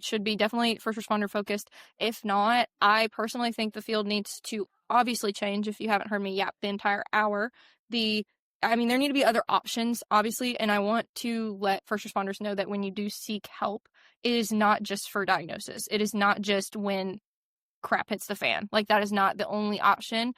should be definitely first responder focused. If not, I personally think the field needs to obviously change. If you haven't heard me yap the entire hour, I mean, there need to be other options, obviously, and I want to let first responders know that when you do seek help, it is not just for diagnosis. It is not just when crap hits the fan. Like, that is not the only option.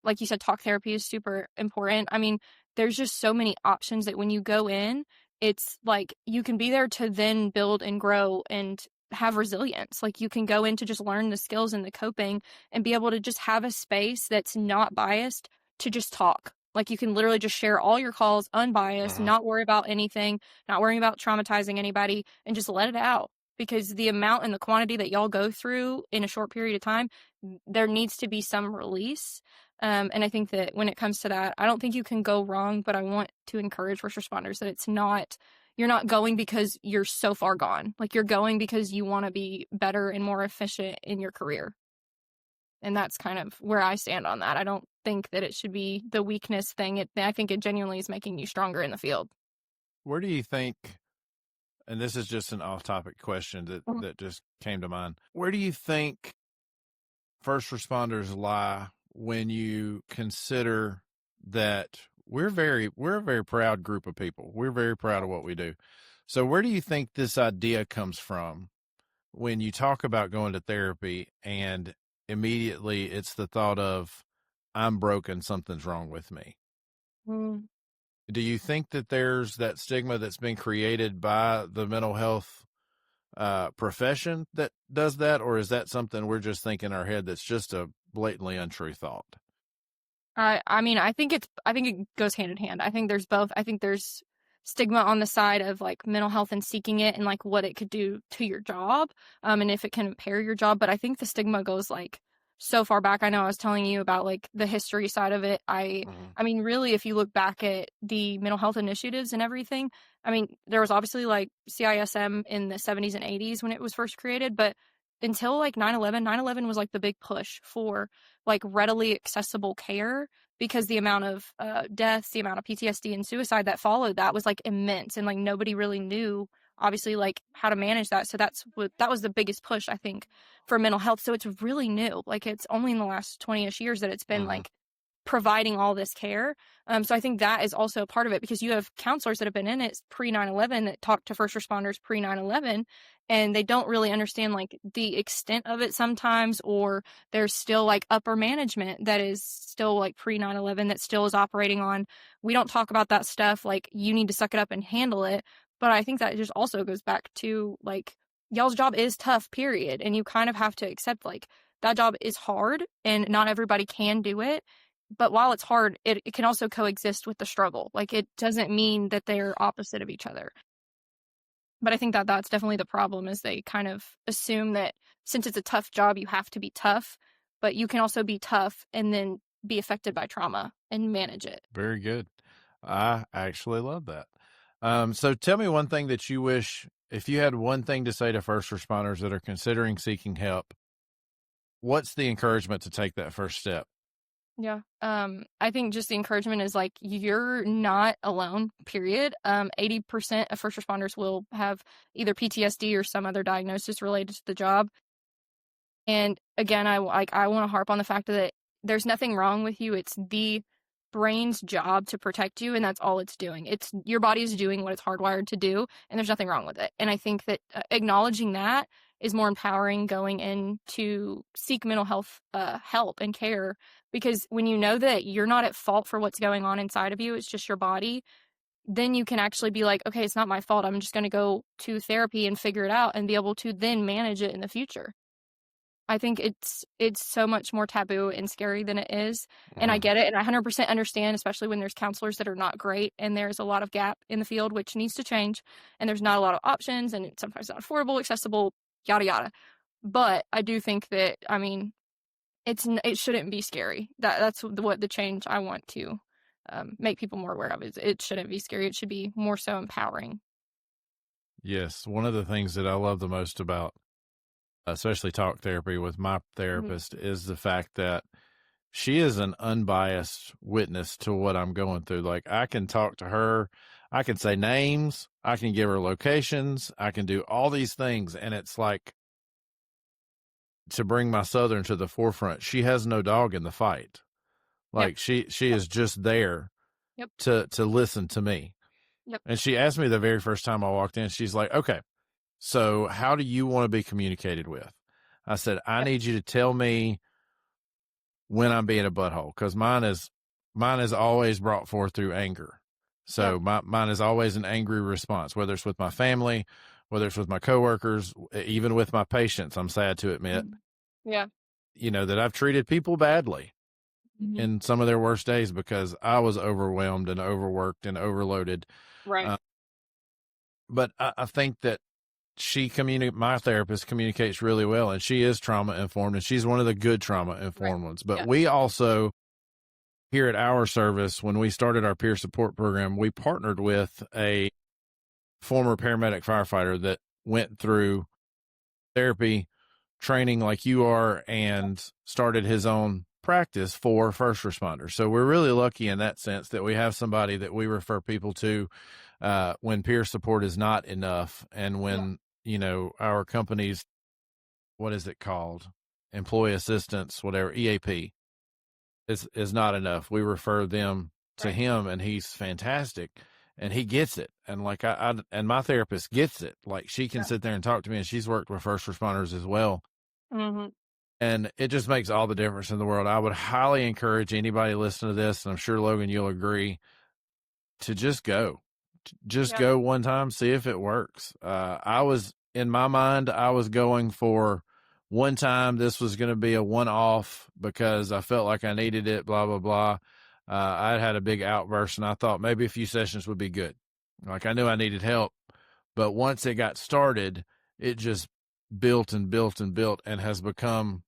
Like you said, talk therapy is super important. I mean, there's just so many options that when you go in, it's like you can be there to then build and grow and have resilience. Like you can go in to just learn the skills and the coping and be able to just have a space that's not biased to just talk. Like you can literally just share all your calls unbiased, not worry about anything, not worrying about traumatizing anybody, and just let it out. Because the amount and the quantity that y'all go through in a short period of time, there needs to be some release. And I think that when it comes to that, I don't think you can go wrong, but I want to encourage first responders that you're not going because you're so far gone. Like you're going because you want to be better and more efficient in your career. And that's kind of where I stand on that. I don't think that it should be the weakness thing. I think it genuinely is making you stronger in the field. Where do you think, and this is just an off-topic question that just came to mind, where do you think first responders lie when you consider that we're a very proud group of people? We're very proud of what we do. So where do you think this idea comes from when you talk about going to therapy and immediately it's the thought of, I'm broken, something's wrong with me? Do you think that there's that stigma that's been created by the mental health profession that does that, or is that something we're just thinking in our head that's just a blatantly untrue thought? I mean, I think it goes hand in hand. I think there's both. I think there's stigma on the side of like mental health and seeking it and like what it could do to your job, and if it can impair your job. But I think the stigma goes like so far back. I know I was telling you about like the history side of it. I mean, really, if you look back at the mental health initiatives and everything, I mean, there was obviously like CISM in the 70s and 80s when it was first created, but until like 9/11 was like the big push for like readily accessible care, because the amount of deaths, the amount of PTSD and suicide that followed that was like immense, and like nobody really knew obviously like how to manage that. So that was the biggest push, I think, for mental health. So it's really new. Like it's only in the last 20-ish years that it's been like providing all this care. So I think that is also a part of it, because you have counselors that have been in it pre 9/11 that talk to first responders pre 9/11, and they don't really understand like the extent of it sometimes, or there's still like upper management that is still like pre 9/11 that still is operating on, we don't talk about that stuff, like you need to suck it up and handle it. But I think that just also goes back to like y'all's job is tough, period, and you kind of have to accept like that job is hard and not everybody can do it. But while it's hard, it can also coexist with the struggle. Like it doesn't mean that they're opposite of each other. But I think that that's definitely the problem, is they kind of assume that since it's a tough job, you have to be tough, but you can also be tough and then be affected by trauma and manage it. Very good. I actually love that. So tell me one thing that you wish, if you had one thing to say to first responders that are considering seeking help, what's the encouragement to take that first step? Yeah. I think just the encouragement is like, you're not alone, period. 80% of first responders will have either PTSD or some other diagnosis related to the job. And again, I want to harp on the fact that there's nothing wrong with you. It's the brain's job to protect you, and that's all it's doing. It's your body is doing what it's hardwired to do, and there's nothing wrong with it. And I think that acknowledging that is more empowering going in to seek mental health help and care, because when you know that you're not at fault for what's going on inside of you, it's just your body, then you can actually be like, okay, it's not my fault. I'm just going to go to therapy and figure it out and be able to then manage it in the future. I think it's so much more taboo and scary than it is. And I get it. And I 100% understand, especially when there's counselors that are not great and there's a lot of gap in the field, which needs to change. And there's not a lot of options, and it's sometimes not affordable, accessible, yada, yada. But I do think that, I mean, it shouldn't be scary. That's what the change I want to make people more aware of is it shouldn't be scary. It should be more so empowering. Yes. One of the things that I love the most about especially talk therapy with my therapist is the fact that she is an unbiased witness to what I'm going through. Like, I can talk to her, I can say names, I can give her locations, I can do all these things. And it's like, to bring my Southern to the forefront, she has no dog in the fight. Like, she is just there to listen to me. And she asked me the very first time I walked in, she's like, okay, so how do you want to be communicated with? I said, I need you to tell me when I'm being a butthole, because mine is always brought forth through anger. So mine is always an angry response, whether it's with my family, whether it's with my coworkers, even with my patients. I'm sad to admit, that I've treated people badly in some of their worst days because I was overwhelmed and overworked and overloaded. Right. But I think that my therapist communicates really well, and she is trauma informed, and she's one of the good trauma informed ones. But we also, here at our service, when we started our peer support program, we partnered with a former paramedic firefighter that went through therapy training like you are and started his own practice for first responders. So we're really lucky in that sense that we have somebody that we refer people to when peer support is not enough, and when our company's, what is it called, employee assistance, whatever, EAP is not enough. We refer them to him, and he's fantastic, and he gets it. And like and my therapist gets it. Like, she can sit there and talk to me, and she's worked with first responders as well. And it just makes all the difference in the world. I would highly encourage anybody listening to this, and I'm sure, Logan, you'll agree, to just go. Go one time, see if it works. In my mind, I was going for one time. This was going to be a one-off because I felt like I needed it, blah, blah, blah. I had a big outburst, and I thought maybe a few sessions would be good. Like, I knew I needed help. But once it got started, it just built and built and built, and has become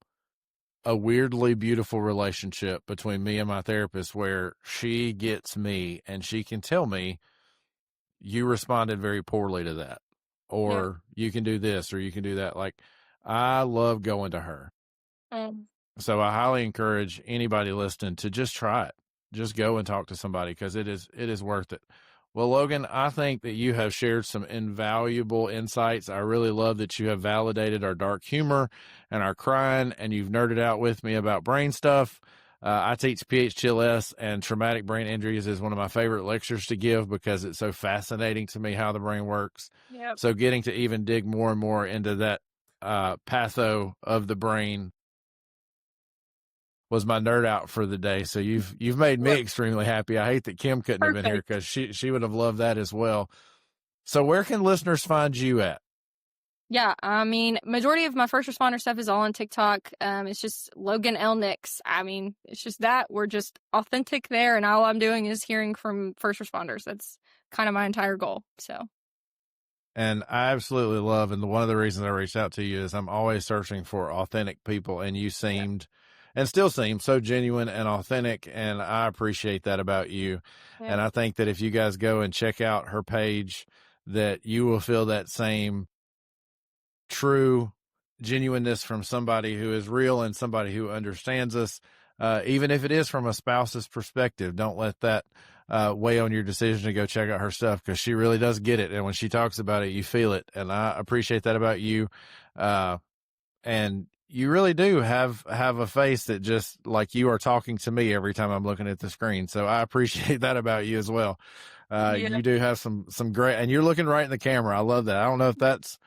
a weirdly beautiful relationship between me and my therapist, where she gets me and she can tell me, you responded very poorly to that, or you can do this, or you can do that. Like, I love going to her. So I highly encourage anybody listening to just try it. Just go and talk to somebody, because it is worth it. Well, Logan, I think that you have shared some invaluable insights. I really love that you have validated our dark humor and our crying, and you've nerded out with me about brain stuff. I teach PHTLS, and traumatic brain injuries is one of my favorite lectures to give because it's so fascinating to me how the brain works. So getting to even dig more and more into that patho of the brain was my nerd out for the day. So you've made me extremely happy. I hate that Kim couldn't have been here, because she would have loved that as well. So where can listeners find you at? Yeah, I mean, majority of my first responder stuff is all on TikTok. It's just Logan L. Nix. I mean, it's just that we're just authentic there, and all I'm doing is hearing from first responders. That's kind of my entire goal. So. And I absolutely love, and one of the reasons I reached out to you is I'm always searching for authentic people, and you seemed and still seem so genuine and authentic, and I appreciate that about you. And I think that if you guys go and check out her page, that you will feel that same true genuineness from somebody who is real and somebody who understands us, even if it is from a spouse's perspective. Don't let that weigh on your decision to go check out her stuff, because she really does get it. And when she talks about it, you feel it. And I appreciate that about you. And you really do have a face that just like you are talking to me every time I'm looking at the screen. So I appreciate that about you as well. Yeah. You do have some great, and you're looking right in the camera. I love that. I don't know if that's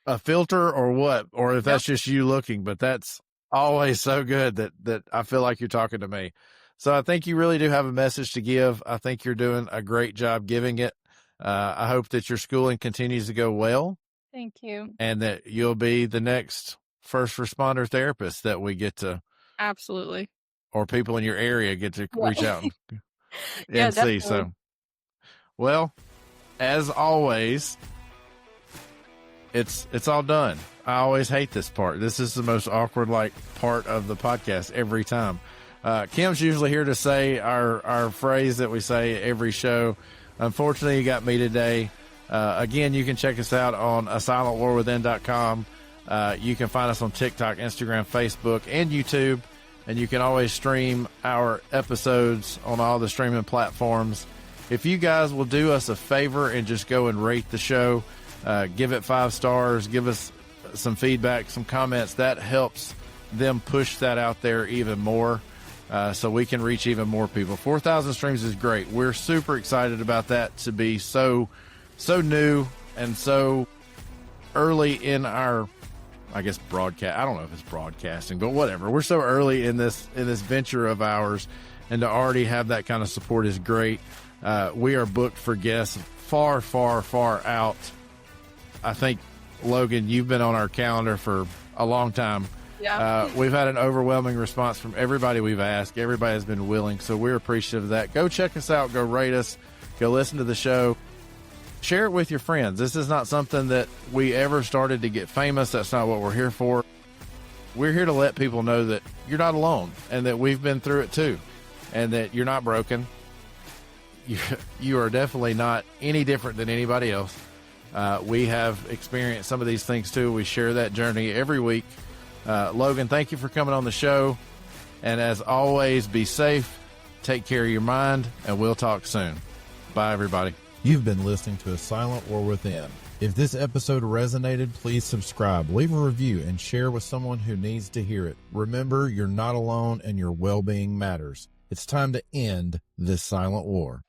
a filter or what, or if that's just you looking, but that's always so good that I feel like you're talking to me. So I think you really do have a message to give. I think you're doing a great job giving it. I hope that your schooling continues to go well. Thank you. And that you'll be the next first responder therapist that we get to, Absolutely. or people in your area get to reach out and, Yeah, and see. definitely. So, well, as always, it's all done. I always hate this part. This is the most awkward part of the podcast every time. Kim's usually here to say our phrase that we say every show. Unfortunately, you got me today. Again, you can check us out on asilentwarwithin.com. You can find us on TikTok, Instagram, Facebook, and YouTube. And you can always stream our episodes on all the streaming platforms. If you guys will do us a favor and just go and rate the show, give it 5 stars, give us some feedback, some comments, that helps them push that out there even more. So we can reach even more people. 4,000 streams is great. We're super excited about that to be so new and so early in our, I guess, broadcast. I don't know if it's broadcasting, but whatever. We're so early in this venture of ours, and to already have that kind of support is great. We are booked for guests far, far, far out. I think, Logan, you've been on our calendar for a long time. Yeah. We've had an overwhelming response from everybody we've asked. Everybody has been willing, so we're appreciative of that. Go check us out. Go rate us. Go listen to the show. Share it with your friends. This is not something that we ever started to get famous. That's not what we're here for. We're here to let people know that you're not alone and that we've been through it too, and that you're not broken. You are definitely not any different than anybody else. We have experienced some of these things too. We share that journey every week. Logan, thank you for coming on the show. And as always, be safe, take care of your mind, and we'll talk soon. Bye, everybody. You've been listening to A Silent War Within. If this episode resonated, please subscribe, leave a review, and share with someone who needs to hear it. Remember, you're not alone and your well-being matters. It's time to end this silent war.